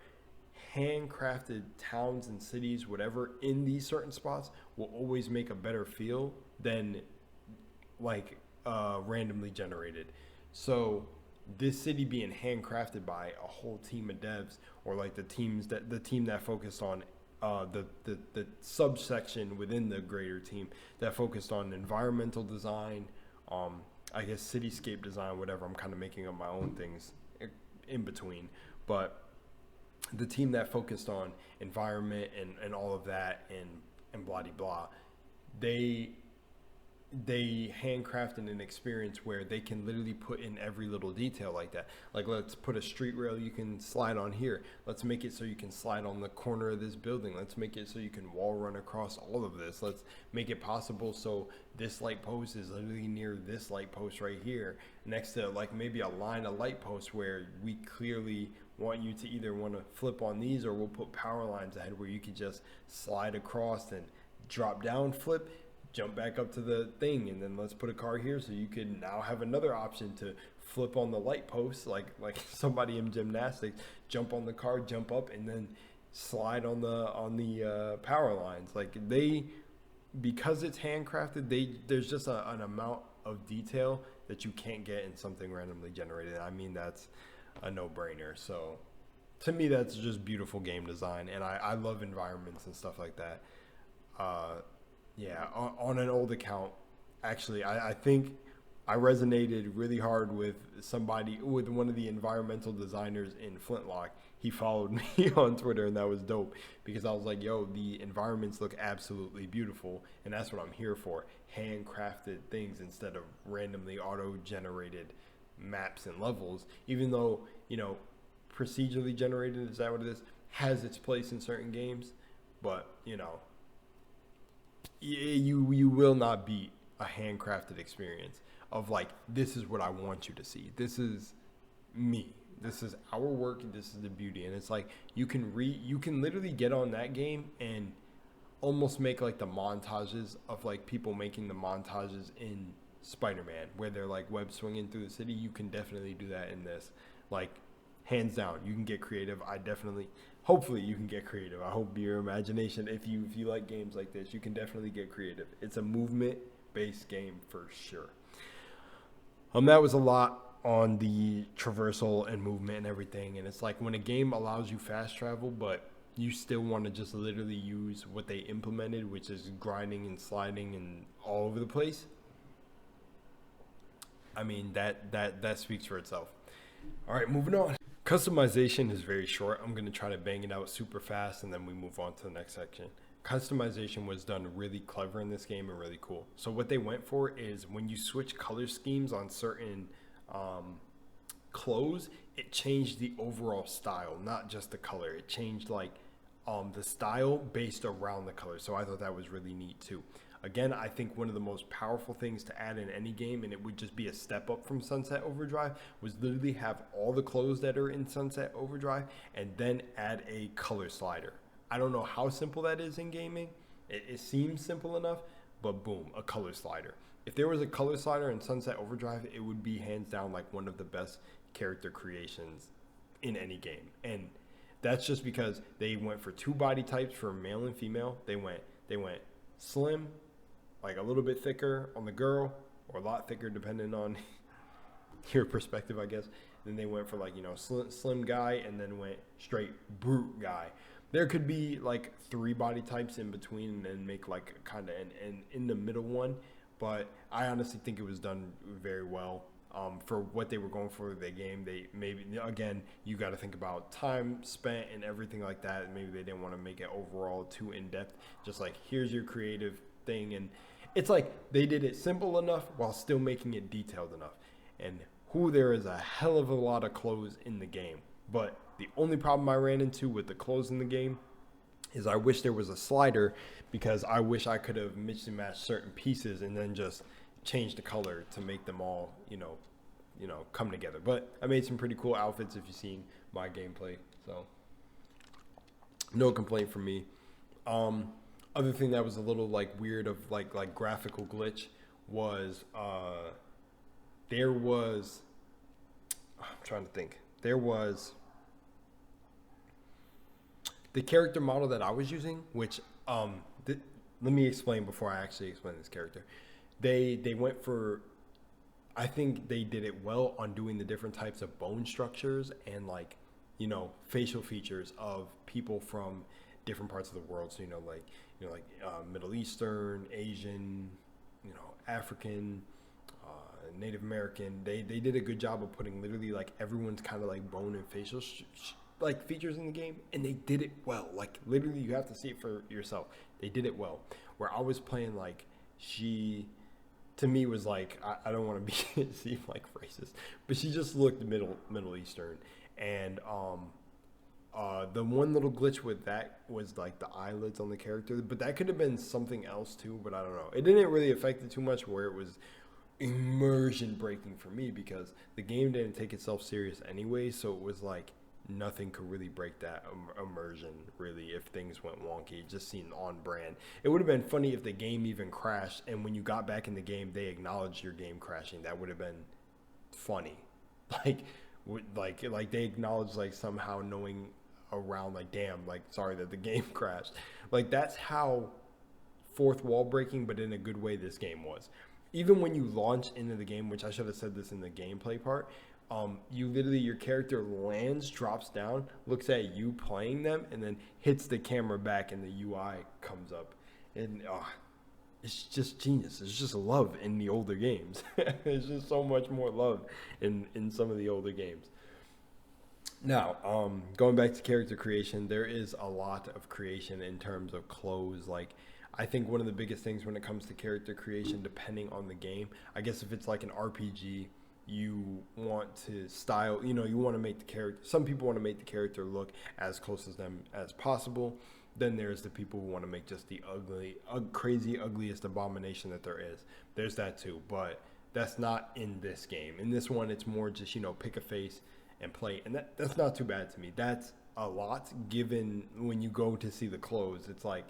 handcrafted towns and cities, whatever, in these certain spots will always make a better feel than like randomly generated. So this city being handcrafted by a whole team of devs, or like the team that focused on the subsection within the greater team that focused on environmental design, I guess cityscape design, whatever. I'm kind of making up my own things in between, but the team that focused on environment and all of that and blah de blah, they handcrafted an experience where they can literally put in every little detail like that. Like, let's put a street rail you can slide on here. Let's make it so you can slide on the corner of this building. Let's make it so you can wall run across all of this. Let's make it possible so this light post is literally near this light post right here, next to like maybe a line of light posts where we clearly want you to either want to flip on these, or we'll put power lines ahead where you can just slide across and drop down, flip, jump back up to the thing, and then let's put a car here so you can now have another option to flip on the light post, like somebody in gymnastics, jump on the car, jump up, and then slide on the power lines. Like, because it's handcrafted, there's just an amount of detail that you can't get in something randomly generated. I mean, that's a no-brainer. So to me, that's just beautiful game design, and I love environments and stuff like that. Yeah, on an old account, actually, I think I resonated really hard with one of the environmental designers in Flintlock. He followed me on Twitter, and that was dope because I was like, yo, the environments look absolutely beautiful, and that's what I'm here for. Handcrafted things instead of randomly auto-generated maps and levels, even though, procedurally generated, is that what it is, has its place in certain games, but, you will not beat a handcrafted experience of like, this is what I want you to see. This is me. This is our work. This is the beauty. And it's like, you can literally get on that game and almost make like the montages of like people making the montages in Spider-Man where they're like web swinging through the city. You can definitely do that in this. Like, hands down, you can get creative. Hopefully you can get creative. I hope your imagination, if you like games like this, you can definitely get creative. It's a movement-based game for sure. That was a lot on the traversal and movement and everything. And it's like, when a game allows you fast travel, but you still want to just literally use what they implemented, which is grinding and sliding and all over the place. I mean, that speaks for itself. All right, moving on. Customization is very short. I'm going to try to bang it out super fast, and then we move on to the next section. Customization was done really clever in this game and really cool. So what they went for is when you switch color schemes on certain clothes, it changed the overall style, not just the color. It changed like the style based around the color. So I thought that was really neat too. Again, I think one of the most powerful things to add in any game, and it would just be a step up from Sunset Overdrive, was literally have all the clothes that are in Sunset Overdrive and then add a color slider. I don't know how simple that is in gaming. It seems simple enough, but boom, a color slider. If there was a color slider in Sunset Overdrive, it would be hands down like one of the best character creations in any game. And that's just because they went for two body types for male and female. They went slim, like a little bit thicker on the girl, or a lot thicker depending on your perspective, I guess. Then they went for like, slim guy, and then went straight brute guy. There could be like three body types in between and then make like kind of an in the middle one. But I honestly think it was done very well. For what they were going for the game, they maybe, again, you got to think about time spent and everything like that. Maybe they didn't want to make it overall too in-depth. Just like, here's your creative thing. And it's like they did it simple enough while still making it detailed enough. And there is a hell of a lot of clothes in the game. But the only problem I ran into with the clothes in the game is I wish there was a slider, because I wish I could have mixed and matched certain pieces and then just changed the color to make them all, come together. But I made some pretty cool outfits if you've seen my gameplay. So no complaint from me. Other thing that was a little like weird of like graphical glitch was there was, I'm trying to think. There was the character model that I was using, which let me explain before I actually explain this character. They went for, I think they did it well on doing the different types of bone structures and facial features of people from different parts of the world. So Middle Eastern, Asian, African, Native American. They did a good job of putting literally like everyone's kind of like bone and facial features in the game, and they did it well. Like literally, you have to see it for yourself. They did it well. Where I was playing, like, she to me was like, I don't want to be seem like racist, but she just looked Middle Eastern. And the one little glitch with that was like the eyelids on the character, but that could have been something else too. But I don't know. It didn't really affect it too much, where it was immersion breaking for me, because the game didn't take itself serious anyway. So it was like nothing could really break that immersion, really, if things went wonky. It just seemed on brand. It would have been funny if the game even crashed, and when you got back in the game, they acknowledged your game crashing. That would have been funny. Like they acknowledged, like, somehow knowing around, like, damn, like, sorry that the game crashed. Like, that's how fourth wall breaking, but in a good way, this game was. Even when you launch into the game, which I should have said this in the gameplay part, you literally, your character lands, drops down, looks at you playing them, and then hits the camera back, and the UI comes up. And it's just genius. It's just love in the older games. There's just so much more love in some of the older games. Now, going back to character creation, there is a lot of creation in terms of clothes. Like, I think one of the biggest things when it comes to character creation, depending on the game, I guess if it's like an RPG, you want to style, you want to make the character, some people want to make the character look as close as them as possible. Then there's the people who want to make just the crazy, ugliest abomination that there is. There's that too, but that's not in this game. In this one, it's more just, pick a face and play. And that's not too bad to me. That's a lot, given when you go to see the clothes. It's like,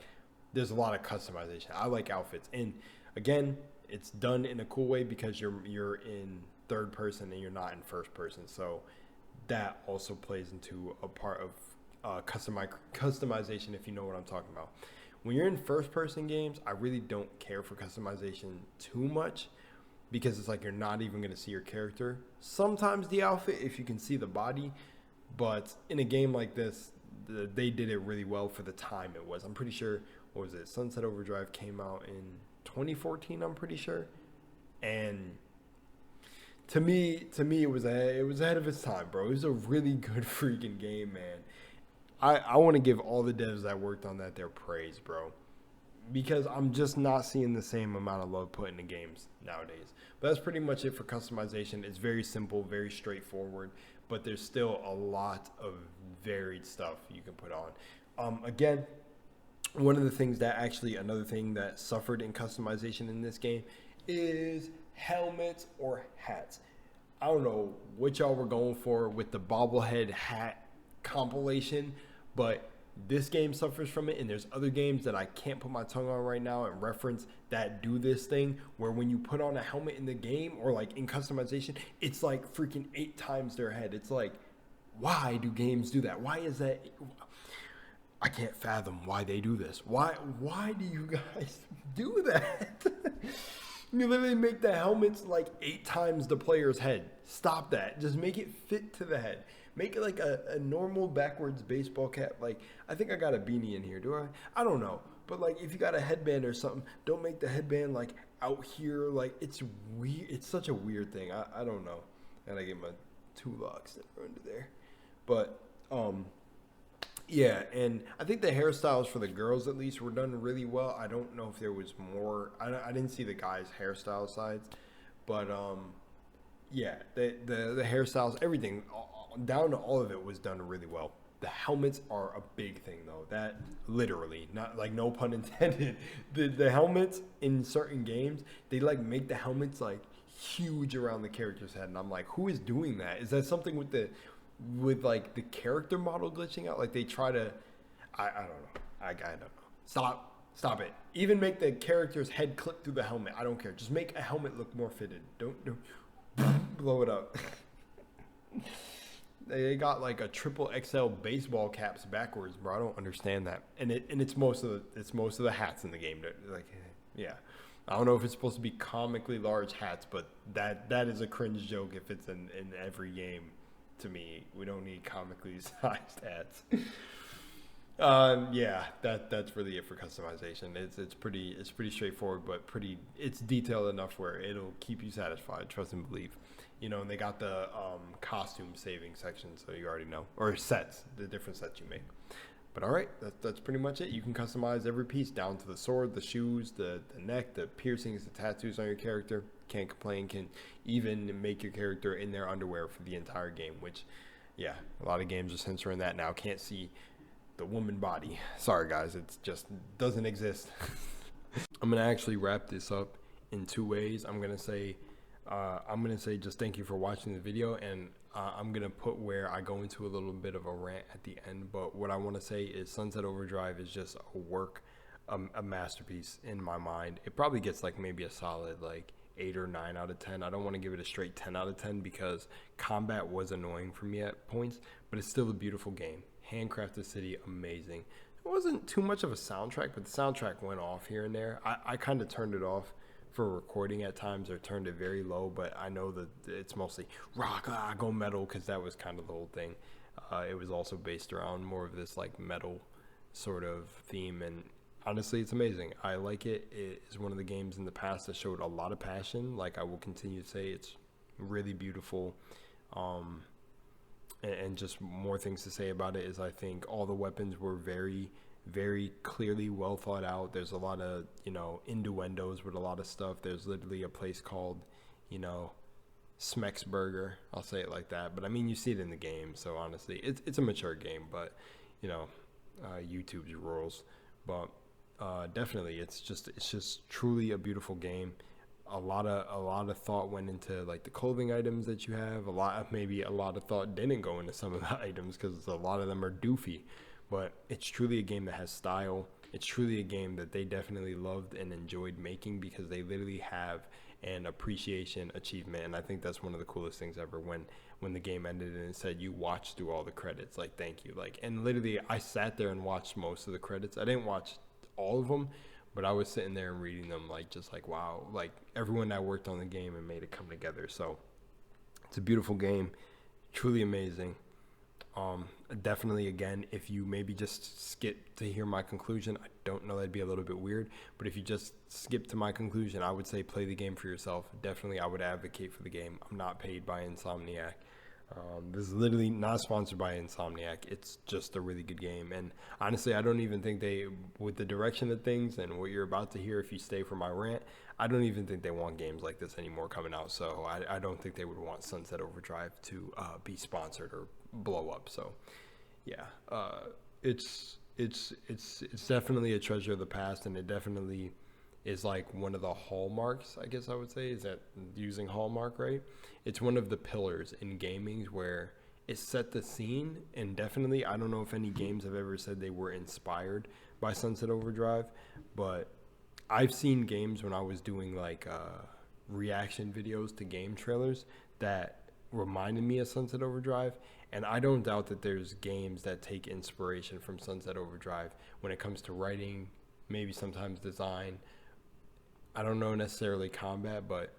there's a lot of customization. I like outfits. And again, it's done in a cool way because you're in third person and you're not in first person. So that also plays into a part of customization, if you know what I'm talking about. When you're in first person games, I really don't care for customization too much, because it's like you're not even going to see your character. Sometimes the outfit, if you can see the body, but in a game like this, they did it really well for the time it was. I'm pretty sure, what was it, Sunset Overdrive came out in 2014, I'm pretty sure. And to me it was ahead of its time, bro. It was a really good freaking game, man. I want to give all the devs that worked on that their praise, bro, because I'm just not seeing the same amount of love put into games nowadays. But that's pretty much it for customization. It's very simple, very straightforward, but there's still a lot of varied stuff you can put on. Again, one of the things that another thing that suffered in customization in this game is helmets or hats. I don't know what y'all were going for with the bobblehead hat compilation, but this game suffers from it, and there's other games that I can't put my tongue on right now and reference that do this thing, where when you put on a helmet in the game or like in customization, it's like freaking 8 times their head. It's like, why do games do that? Why is that? I can't fathom why they do this. Why do you guys do that? You literally make the helmets like 8 times the player's head. Stop that. Just make it fit to the head. Make it like a normal backwards baseball cap. Like, I think I got a beanie in here. Do I? I don't know. But like, if you got a headband or something, don't make the headband like out here. Like, it's weird. It's such a weird thing. I don't know. And I get my 2 locks that are under there. But Yeah, and I think the hairstyles for the girls at least were done really well. I don't know if there was more. I didn't see the guys' hairstyle sides, but yeah, the hairstyles, everything, down to all of it was done really well. The helmets are a big thing though. That literally, not like no pun intended. The helmets in certain games, they like make the helmets like huge around the character's head, and I'm like, who is doing that? Is that something with like the character model glitching out? Like they try to, I don't know. I don't know. Stop it. Even make the character's head clip through the helmet. I don't care. Just make a helmet look more fitted. Don't blow it up. They got like a triple XL baseball caps backwards, bro. I don't understand that. And it's most of the hats in the game. Like, yeah. I don't know if it's supposed to be comically large hats, but that is a cringe joke if it's in every game. To me, we don't need comically sized hats. Yeah, that's really it for customization. It's pretty straightforward, but it's detailed enough where it'll keep you satisfied. Trust and believe. You know, and they got the costume saving section, so you already know, or sets, the different sets you make. But all right, that's pretty much it. You can customize every piece down to the sword, the shoes, the neck, the piercings, the tattoos on your character. Can't complain. Can even make your character in their underwear for the entire game, which, yeah, a lot of games are censoring that now. Can't see the woman body. Sorry, guys, it just doesn't exist. I'm gonna actually wrap this up in two ways. I'm gonna say just thank you for watching the video, and I'm gonna put where I go into a little bit of a rant at the end. But what I want to say is Sunset Overdrive is just a work, a masterpiece in my mind. It probably gets like maybe a solid like 8 or 9 out of 10. I don't want to give it a straight 10 out of 10 because combat was annoying for me at points, but it's still a beautiful game. Handcrafted City, amazing. It wasn't too much of a soundtrack, but the soundtrack went off here and there. I kind of turned it off for recording at times, or turned it very low, but I know that it's mostly rock, go metal, because that was kind of the whole thing. It was also based around more of this like metal sort of theme, and honestly, it's amazing. I like it. It is one of the games in the past that showed a lot of passion. Like I will continue to say, it's really beautiful. And just more things to say about it is I think all the weapons were very, very clearly well thought out. There's a lot of, innuendos with a lot of stuff. There's literally a place called, Smexburger. I'll say it like that. But I mean, you see it in the game. So honestly, it's a mature game, but, YouTube's rules. But definitely, it's just truly a beautiful game. A lot of thought went into like the clothing items that you have. Maybe a lot of thought didn't go into some of the items because a lot of them are doofy. But it's truly a game that has style. It's truly a game that they definitely loved and enjoyed making because they literally have an appreciation achievement. And I think that's one of the coolest things ever when the game ended and it said you watched through all the credits. Like, thank you. Like, and literally I sat there and watched most of the credits. I didn't watch all of them, but I was sitting there and reading them like wow, like everyone that worked on the game and made it come together. So it's a beautiful game, truly amazing. Definitely, again, if you maybe just skip to hear my conclusion, I don't know, that'd be a little bit weird, but if you just skip to my conclusion, I would say play the game for yourself. Definitely, I would advocate for the game. I'm not paid by Insomniac. This is literally not sponsored by Insomniac. It's just a really good game. And honestly, I don't even think with the direction of things and what you're about to hear if you stay for my rant, I don't even think they want games like this anymore coming out. So I don't think they would want Sunset Overdrive to be sponsored or blow up. So yeah, it's definitely a treasure of the past, and it definitely is like one of the hallmarks, I guess I would say, is that using Hallmark, right? It's one of the pillars in gaming where it set the scene, and definitely, I don't know if any games have ever said they were inspired by Sunset Overdrive, but I've seen games when I was doing like reaction videos to game trailers that reminded me of Sunset Overdrive, and I don't doubt that there's games that take inspiration from Sunset Overdrive when it comes to writing, maybe sometimes design. I don't know necessarily combat, but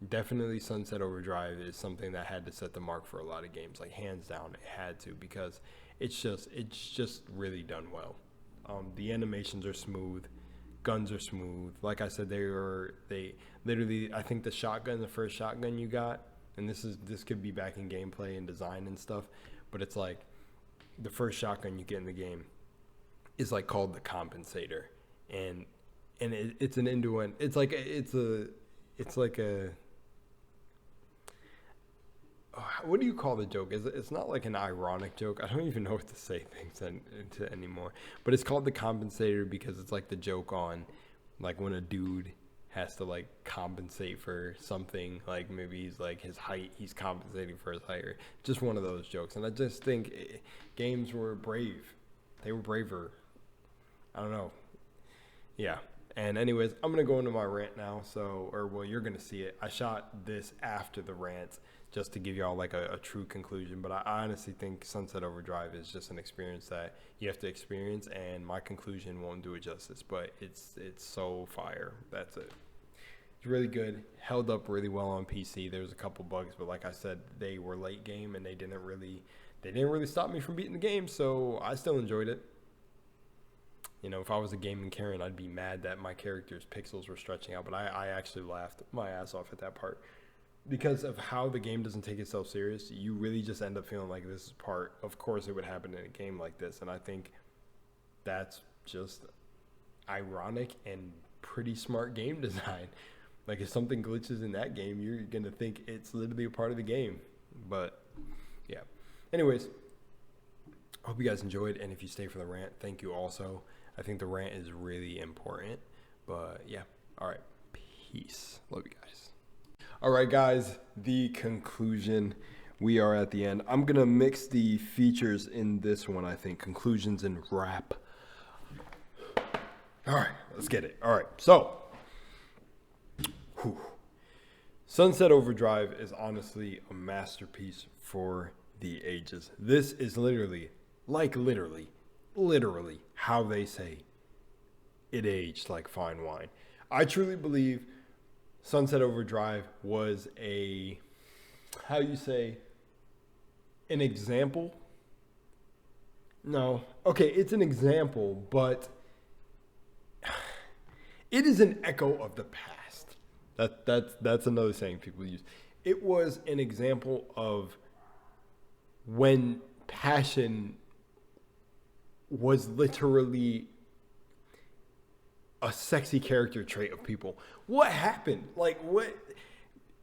definitely Sunset Overdrive is something that had to set the mark for a lot of games. Like hands down, it had to, because it's just really done well. The animations are smooth, guns are smooth. Like I said, they literally, I think the first shotgun you got, and this could be back in gameplay and design and stuff, but it's like the first shotgun you get in the game is like called the compensator, and it's an innuendo. It's like a what do you call the joke? It's not like an ironic joke. I don't even know what to say things into anymore. But it's called the compensator because it's like the joke on like when a dude has to like compensate for something, like maybe he's like his height, he's compensating for his height, or just one of those jokes. And I just think games were brave. They were braver. I don't know. Yeah. And anyways, I'm going to go into my rant now. You're going to see it. I shot this after the rant just to give y'all like a true conclusion. But I honestly think Sunset Overdrive is just an experience that you have to experience. And my conclusion won't do it justice. But it's so fire. That's it. It's really good. Held up really well on PC. There was a couple bugs. But like I said, they were late game. And they didn't really stop me from beating the game. So I still enjoyed it. You know, if I was a gaming Karen, I'd be mad that my character's pixels were stretching out. But I actually laughed my ass off at that part. Because of how the game doesn't take itself serious, you really just end up feeling like this is part. Of course, it would happen in a game like this. And I think that's just ironic and pretty smart game design. Like, if something glitches in that game, you're going to think it's literally a part of the game. But, yeah. Anyways, I hope you guys enjoyed. And if you stay for the rant, thank you also. I think the rant is really important. But yeah. All right. Peace. Love you guys. All right, guys. The conclusion. We are at the end. I'm going to mix the features in this one, I think. Conclusions and wrap. All right. Let's get it. All right. So, Sunset Overdrive is honestly a masterpiece for the ages. This is literally how they say it aged like fine wine. I truly believe Sunset Overdrive was an example? No. Okay, it's an example, but it is an echo of the past. That's another saying people use. It was an example of when passion was literally a sexy character trait of people. What happened?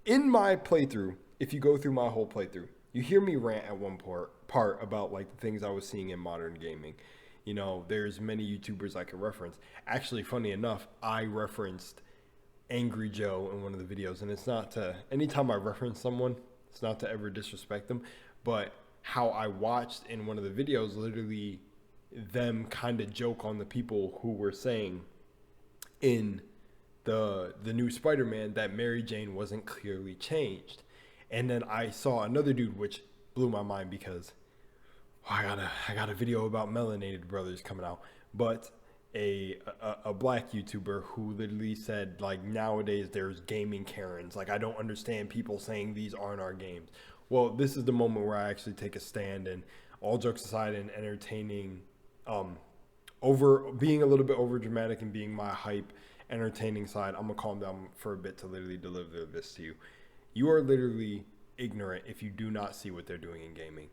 In my playthrough, if you go through my whole playthrough, you hear me rant at one part about like the things I was seeing in modern gaming. You know, there's many YouTubers I could reference. Actually, funny enough, I referenced Angry Joe in one of the videos, and it's not to, anytime I reference someone, it's not to ever disrespect them, but how I watched in one of the videos, literally them kind of joke on the people who were saying in the new Spider-Man that Mary Jane wasn't clearly changed. And then I saw another dude, which blew my mind because I got a video about Melanated Brothers coming out, but a black YouTuber who literally said, like, nowadays there's gaming Karens. Like, I don't understand people saying these aren't our games. Well, this is the moment where I actually take a stand, and all jokes aside and entertaining, being a little bit over dramatic and being my hype entertaining side, I'm gonna calm down for a bit to literally deliver this to you. You are literally ignorant if you do not see what they're doing in gaming.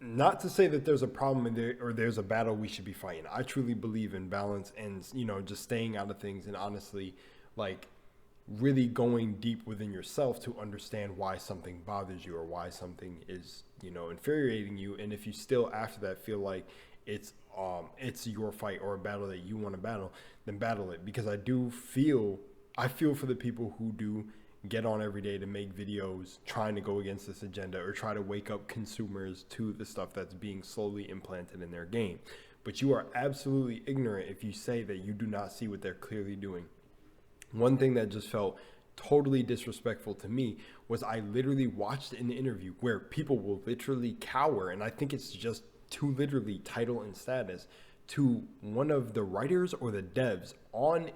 Not to say that there's a problem in there or there's a battle we should be fighting. I truly believe in balance and, you know, just staying out of things and honestly, like, really going deep within yourself to understand why something bothers you or why something is, you know, infuriating you. And if you still after that feel like it's your fight or a battle that you want to battle, then battle it. Because I feel for the people who do get on every day to make videos trying to go against this agenda or try to wake up consumers to the stuff that's being slowly implanted in their game. But you are absolutely ignorant if you say that you do not see what they're clearly doing. One thing that just felt totally disrespectful to me was I literally watched an interview where people will literally cower, and I think it's just too literally title and status, to one of the writers or the devs on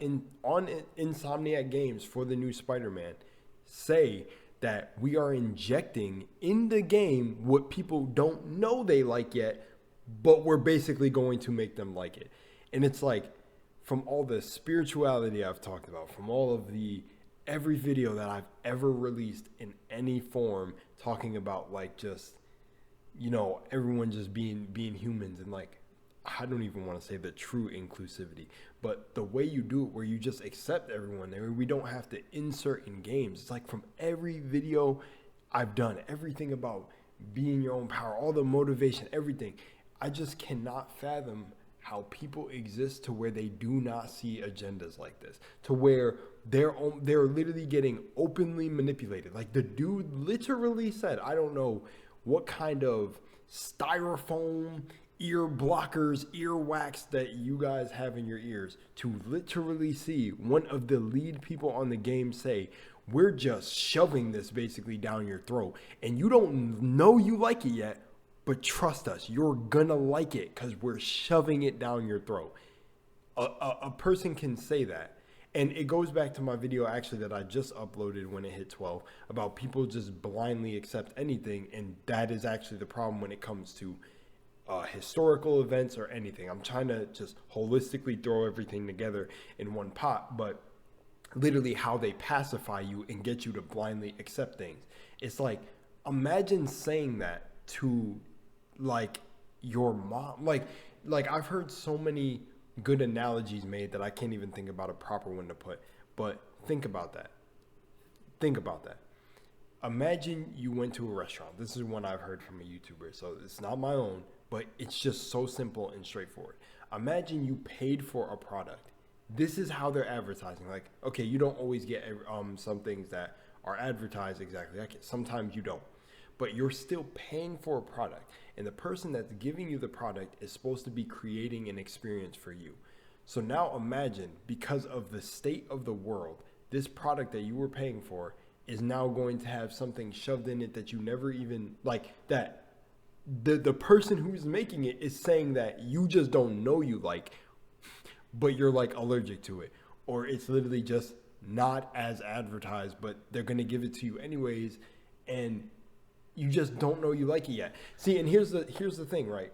Insomniac Games for the new Spider-Man say that we are injecting in the game what people don't know they like yet, but we're basically going to make them like it. And it's like, from all the spirituality I've talked about, from all of every video that I've ever released in any form talking about like just everyone just being humans, and like, I don't even want to say the true inclusivity, but the way you do it, where you just accept everyone there, we don't have to insert in games. It's like from every video I've done, everything about being your own power, all the motivation, everything. I just cannot fathom how people exist to where they do not see agendas like this, to where they're literally getting openly manipulated. Like the dude literally said, I don't know what kind of styrofoam ear blockers, ear wax that you guys have in your ears, to literally see one of the lead people on the game say, we're just shoving this basically down your throat, and you don't know you like it yet, but trust us, you're gonna like it because we're shoving it down your throat. A person can say that. And it goes back to my video actually that I just uploaded when it hit 12 about people just blindly accept anything. And that is actually the problem when it comes to historical events or anything. I'm trying to just holistically throw everything together in one pot, but literally how they pacify you and get you to blindly accept things. It's like, imagine saying that to like your mom. Like I've heard so many good analogies made that I can't even think about a proper one to put. But think about that. Imagine you went to a restaurant. This is one I've heard from a YouTuber, so it's not my own, but it's just so simple and straightforward. Imagine you paid for a product. This is how they're advertising. Like, okay, you don't always get some things that are advertised exactly like it. Sometimes you don't. But you're still paying for a product. And the person that's giving you the product is supposed to be creating an experience for you. So now imagine, because of the state of the world, this product that you were paying for is now going to have something shoved in it that you never even, like, that the person who's making it is saying that you just don't know you like, but you're like allergic to it. Or it's literally just not as advertised, but they're going to give it to you anyways. And you just don't know you like it yet. See, and here's the thing, right?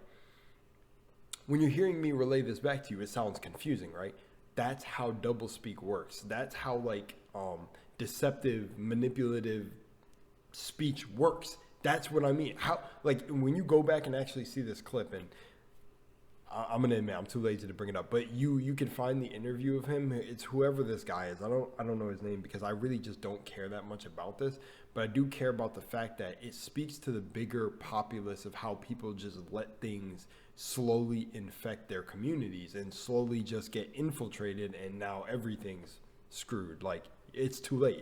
When you're hearing me relay this back to you, it sounds confusing, right? That's how doublespeak works. That's how deceptive, manipulative speech works. That's what I mean. How, like, when you go back and actually see this clip, and I'm gonna admit I'm too lazy to bring it up, but you can find the interview of him. It's whoever this guy is. I don't know his name because I really just don't care that much about this, but I do care about the fact that it speaks to the bigger populace of how people just let things slowly infect their communities and slowly just get infiltrated, and now everything's screwed. Like, it's too late.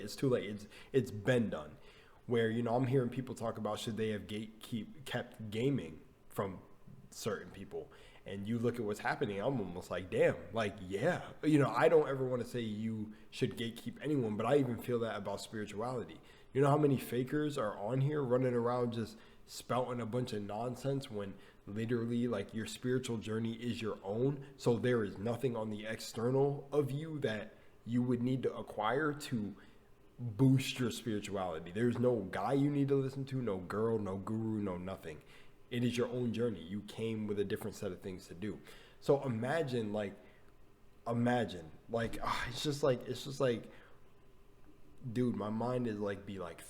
It's been done. Where, I'm hearing people talk about, should they have kept gaming from certain people? And you look at what's happening, I'm almost like, damn, like, yeah. I don't ever want to say you should gatekeep anyone, but I even feel that about spirituality. You know how many fakers are on here running around just spouting a bunch of nonsense when literally, like, your spiritual journey is your own. So there is nothing on the external of you that you would need to acquire to boost your spirituality. There's no guy you need to listen to, no girl, no guru, no nothing. It is your own journey. You came with a different set of things to do. So imagine, it's just like, dude, my mind is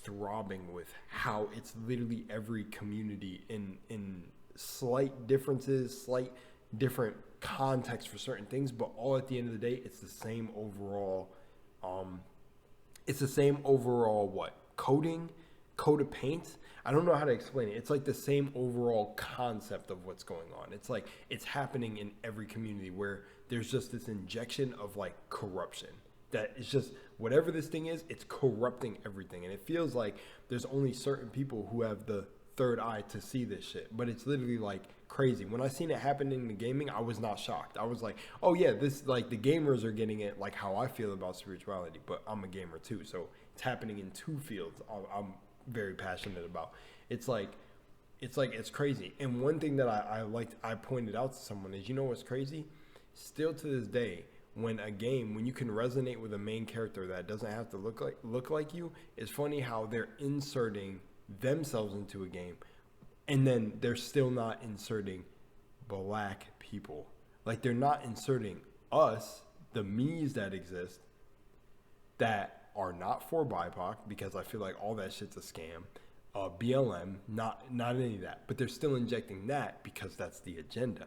throbbing with how it's literally every community in slight differences, slight different context for certain things, but all at the end of the day, it's the same overall, coat of paint. I don't know how to explain it. It's like the same overall concept of what's going on. It's like it's happening in every community where there's just this injection of like corruption. That it's just whatever this thing is, it's corrupting everything. And it feels like there's only certain people who have the third eye to see this shit. But it's literally like crazy. When I seen it happen in the gaming, I was not shocked. I was like, oh yeah, this, like, the gamers are getting it like how I feel about spirituality, but I'm a gamer too. So it's happening in two fields I'm very passionate about. It's crazy. And one thing that I pointed out to someone is, what's crazy? Still to this day, when you can resonate with a main character that doesn't have to look like you, it's funny how they're inserting themselves into a game, and then they're still not inserting black people. Like, they're not inserting us, the me's that exist, that are not for BIPOC, because I feel like all that shit's a scam. BLM, not any of that, but they're still injecting that because that's the agenda,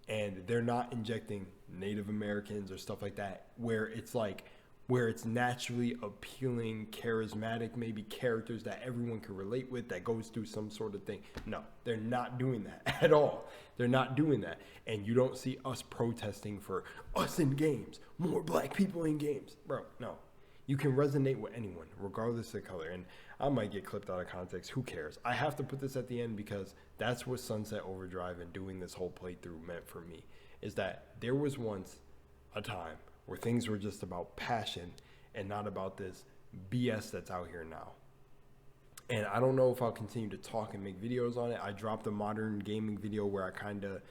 and they're not injecting Native Americans or stuff like that where it's like where it's naturally appealing, charismatic, maybe characters that everyone can relate with that goes through some sort of thing. No, they're not doing that at all. They're not doing that. And you don't see us protesting for us in games, more black people in games. Bro, no. You can resonate with anyone, regardless of color. And I might get clipped out of context. Who cares? I have to put this at the end because that's what Sunset Overdrive and doing this whole playthrough meant for me. Is that there was once a time where things were just about passion and not about this BS that's out here now. And I don't know if I'll continue to talk and make videos on it. I dropped a modern gaming video where I kind of,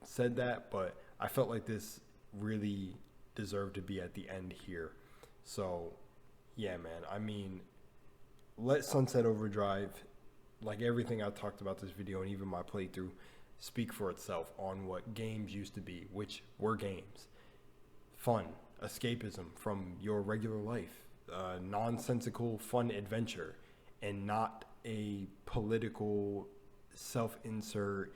said that, but I felt like this really deserved to be at the end here. So, yeah, man. I mean, let Sunset Overdrive, like everything I talked about this video and even my playthrough, speak for itself on what games used to be, which were games. Fun, escapism from your regular life, nonsensical, fun adventure, and not a political self-insert.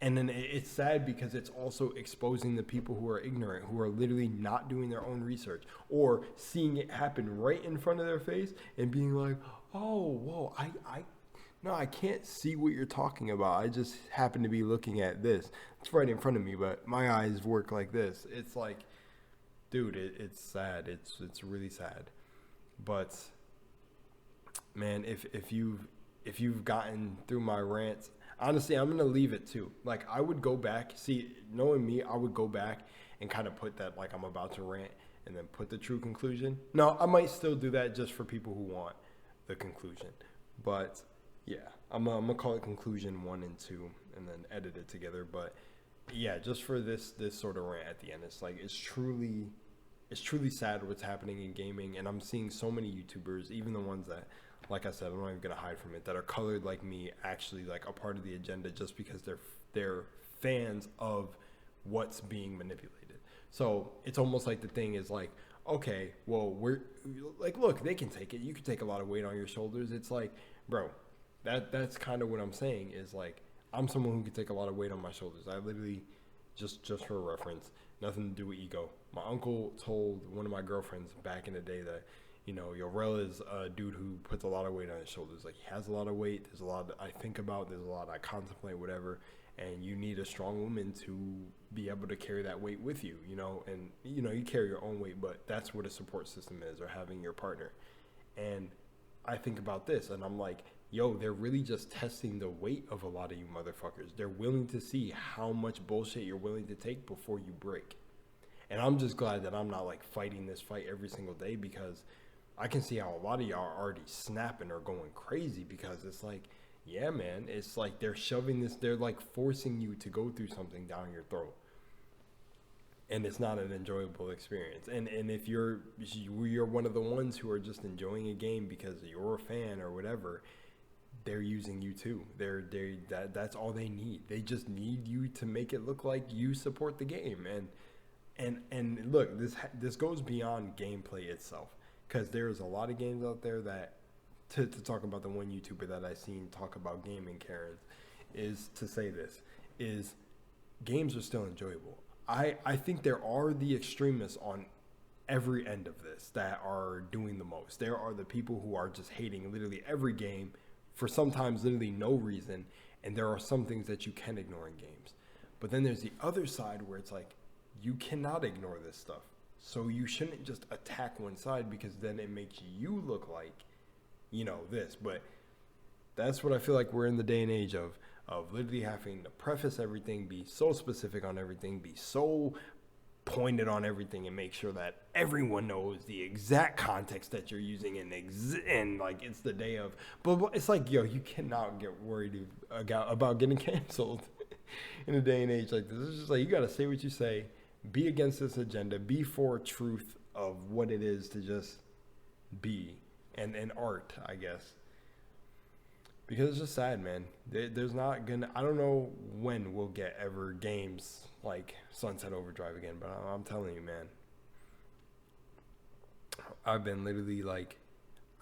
And then it's sad because it's also exposing the people who are ignorant, who are literally not doing their own research or seeing it happen right in front of their face and being like, oh, whoa, I can't see what you're talking about. I just happen to be looking at this. It's right in front of me, but my eyes work like this. It's like, dude, it's sad. It's really sad. But man, if you've gotten through my rants, honestly, I'm gonna leave it too. Like, I would go back, see, knowing me, I would go back and kind of put that, like, I'm about to rant and then put the true conclusion. No, I might still do that just for people who want the conclusion. But yeah, I'm gonna call it conclusion 1 and 2 and then edit it together. But yeah, just for this sort of rant at the end, it's like it's truly sad what's happening in gaming. And I'm seeing so many YouTubers, even the ones that, like I said, I'm not even gonna hide from it, that are colored like me, actually like a part of the agenda just because they're fans of what's being manipulated. So it's almost like the thing is like, okay, well, we're like, look, they can take it. You can take a lot of weight on your shoulders. It's like, bro, that's kind of what I'm saying is like, I'm someone who can take a lot of weight on my shoulders. I literally, just for reference, nothing to do with ego. My uncle told one of my girlfriends back in the day that, Yorel is a dude who puts a lot of weight on his shoulders. Like, he has a lot of weight. There's a lot I think about. There's a lot I contemplate, whatever. And you need a strong woman to be able to carry that weight with you, And, you carry your own weight, but that's what a support system is, or having your partner. And I think about this, and I'm like, yo, they're really just testing the weight of a lot of you motherfuckers. They're willing to see how much bullshit you're willing to take before you break. And I'm just glad that I'm not, like, fighting this fight every single day, because I can see how a lot of y'all are already snapping or going crazy, because it's like, yeah, man, it's like they're shoving this, they're like forcing you to go through something down your throat. And it's not an enjoyable experience. And if you're one of the ones who are just enjoying a game because you're a fan or whatever, they're using you too. That's all they need. They just need you to make it look like you support the game. And look, this goes beyond gameplay itself. Because there's a lot of games out there that, to talk about the one YouTuber that I seen talk about gaming Karens, is to say this, is games are still enjoyable. I think there are the extremists on every end of this that are doing the most. There are the people who are just hating literally every game for sometimes literally no reason, and there are some things that you can ignore in games. But then there's the other side where it's like, you cannot ignore this stuff. So you shouldn't just attack one side, because then it makes you look like, this. But that's what I feel like we're in the day and age of literally having to preface everything, be so specific on everything, be so pointed on everything, and make sure that everyone knows the exact context that you're using, and like it's the day of. But it's like, yo, you cannot get worried about getting canceled in a day and age like this. It's just like, you got to say what you say. Be against this agenda. Be for truth of what it is to just be. And art, I guess. Because it's just sad, man. There's not gonna... I don't know when we'll get ever games like Sunset Overdrive again. But I'm telling you, man. I've been literally like...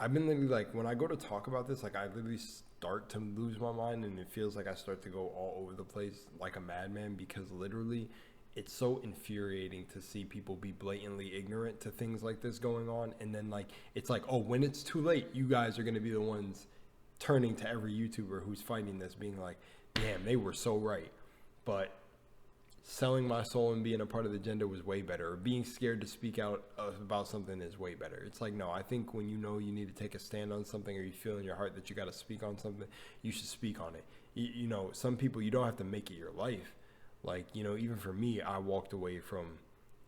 I've been literally like, when I go to talk about this, like I literally start to lose my mind, and it feels like I start to go all over the place like a madman, because literally it's so infuriating to see people be blatantly ignorant to things like this going on. And then like, it's like, oh, when it's too late, you guys are going to be the ones turning to every YouTuber who's fighting this, being like, damn, they were so right. But selling my soul and being a part of the agenda was way better, or being scared to speak out about something is way better. It's like, no, I think when you know you need to take a stand on something, or you feel in your heart that you got to speak on something, you should speak on it. You know, some people, you don't have to make it your life. Like, you know, even for me, I walked away from,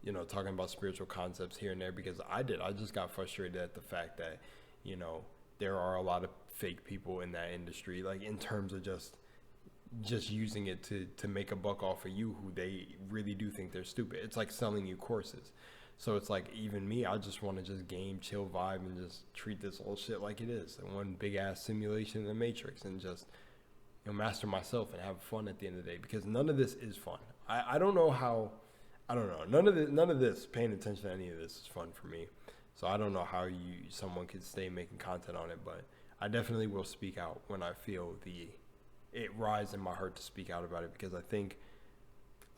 you know, talking about spiritual concepts here and there, because I just got frustrated at the fact that, you know, there are a lot of fake people in that industry, like in terms of just using it to make a buck off of you, who they really do think they're stupid. It's like selling you courses. So it's like, even me, I just want to just game, chill, vibe, and just treat this whole shit like it is, and one big ass simulation in the Matrix, and just, you know, master myself and have fun at the end of the day, because none of this is fun. I don't know how, I don't know. None of this, paying attention to any of this is fun for me. So I don't know how someone could stay making content on it, but I definitely will speak out when I feel it rise in my heart to speak out about it, because I think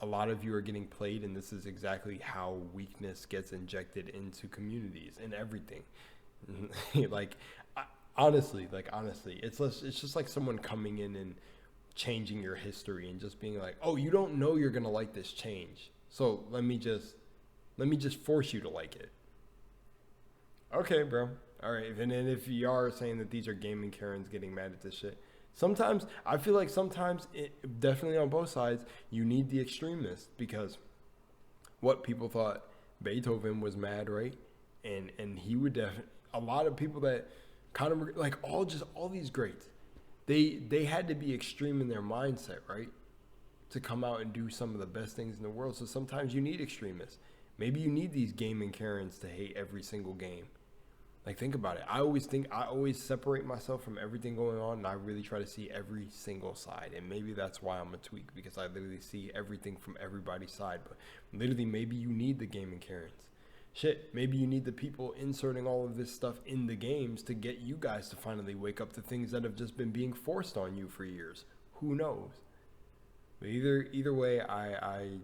a lot of you are getting played, and this is exactly how weakness gets injected into communities and everything. Honestly, it's just like someone coming in and changing your history and just being like, oh, you don't know you're gonna like this change, so let me just force you to like it. Okay, bro. All right. And then if you are saying that these are gaming Karens getting mad at this shit, sometimes I feel like definitely on both sides, you need the extremists, because what people thought Beethoven was mad, right? And he would definitely, a lot of people that kind of like all these greats, they had to be extreme in their mindset, right? To come out and do some of the best things in the world. So sometimes you need extremists. Maybe you need these gaming Karens to hate every single game. Like, think about it. I always separate myself from everything going on, and I really try to see every single side. And maybe that's why I'm a tweak, because I literally see everything from everybody's side. But literally, maybe you need the gaming Karens. Shit, maybe you need the people inserting all of this stuff in the games to get you guys to finally wake up to things that have just been being forced on you for years. Who knows? But either way, I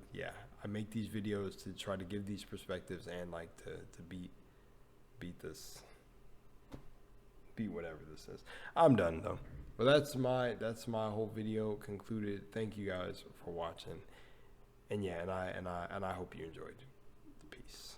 make these videos to try to give these perspectives, and like to beat whatever this is. I'm done though. But that's my whole video concluded. Thank you guys for watching. And yeah, and I hope you enjoyed. Peace.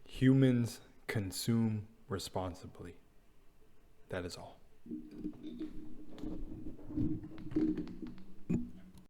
Humans consume responsibly. That is all.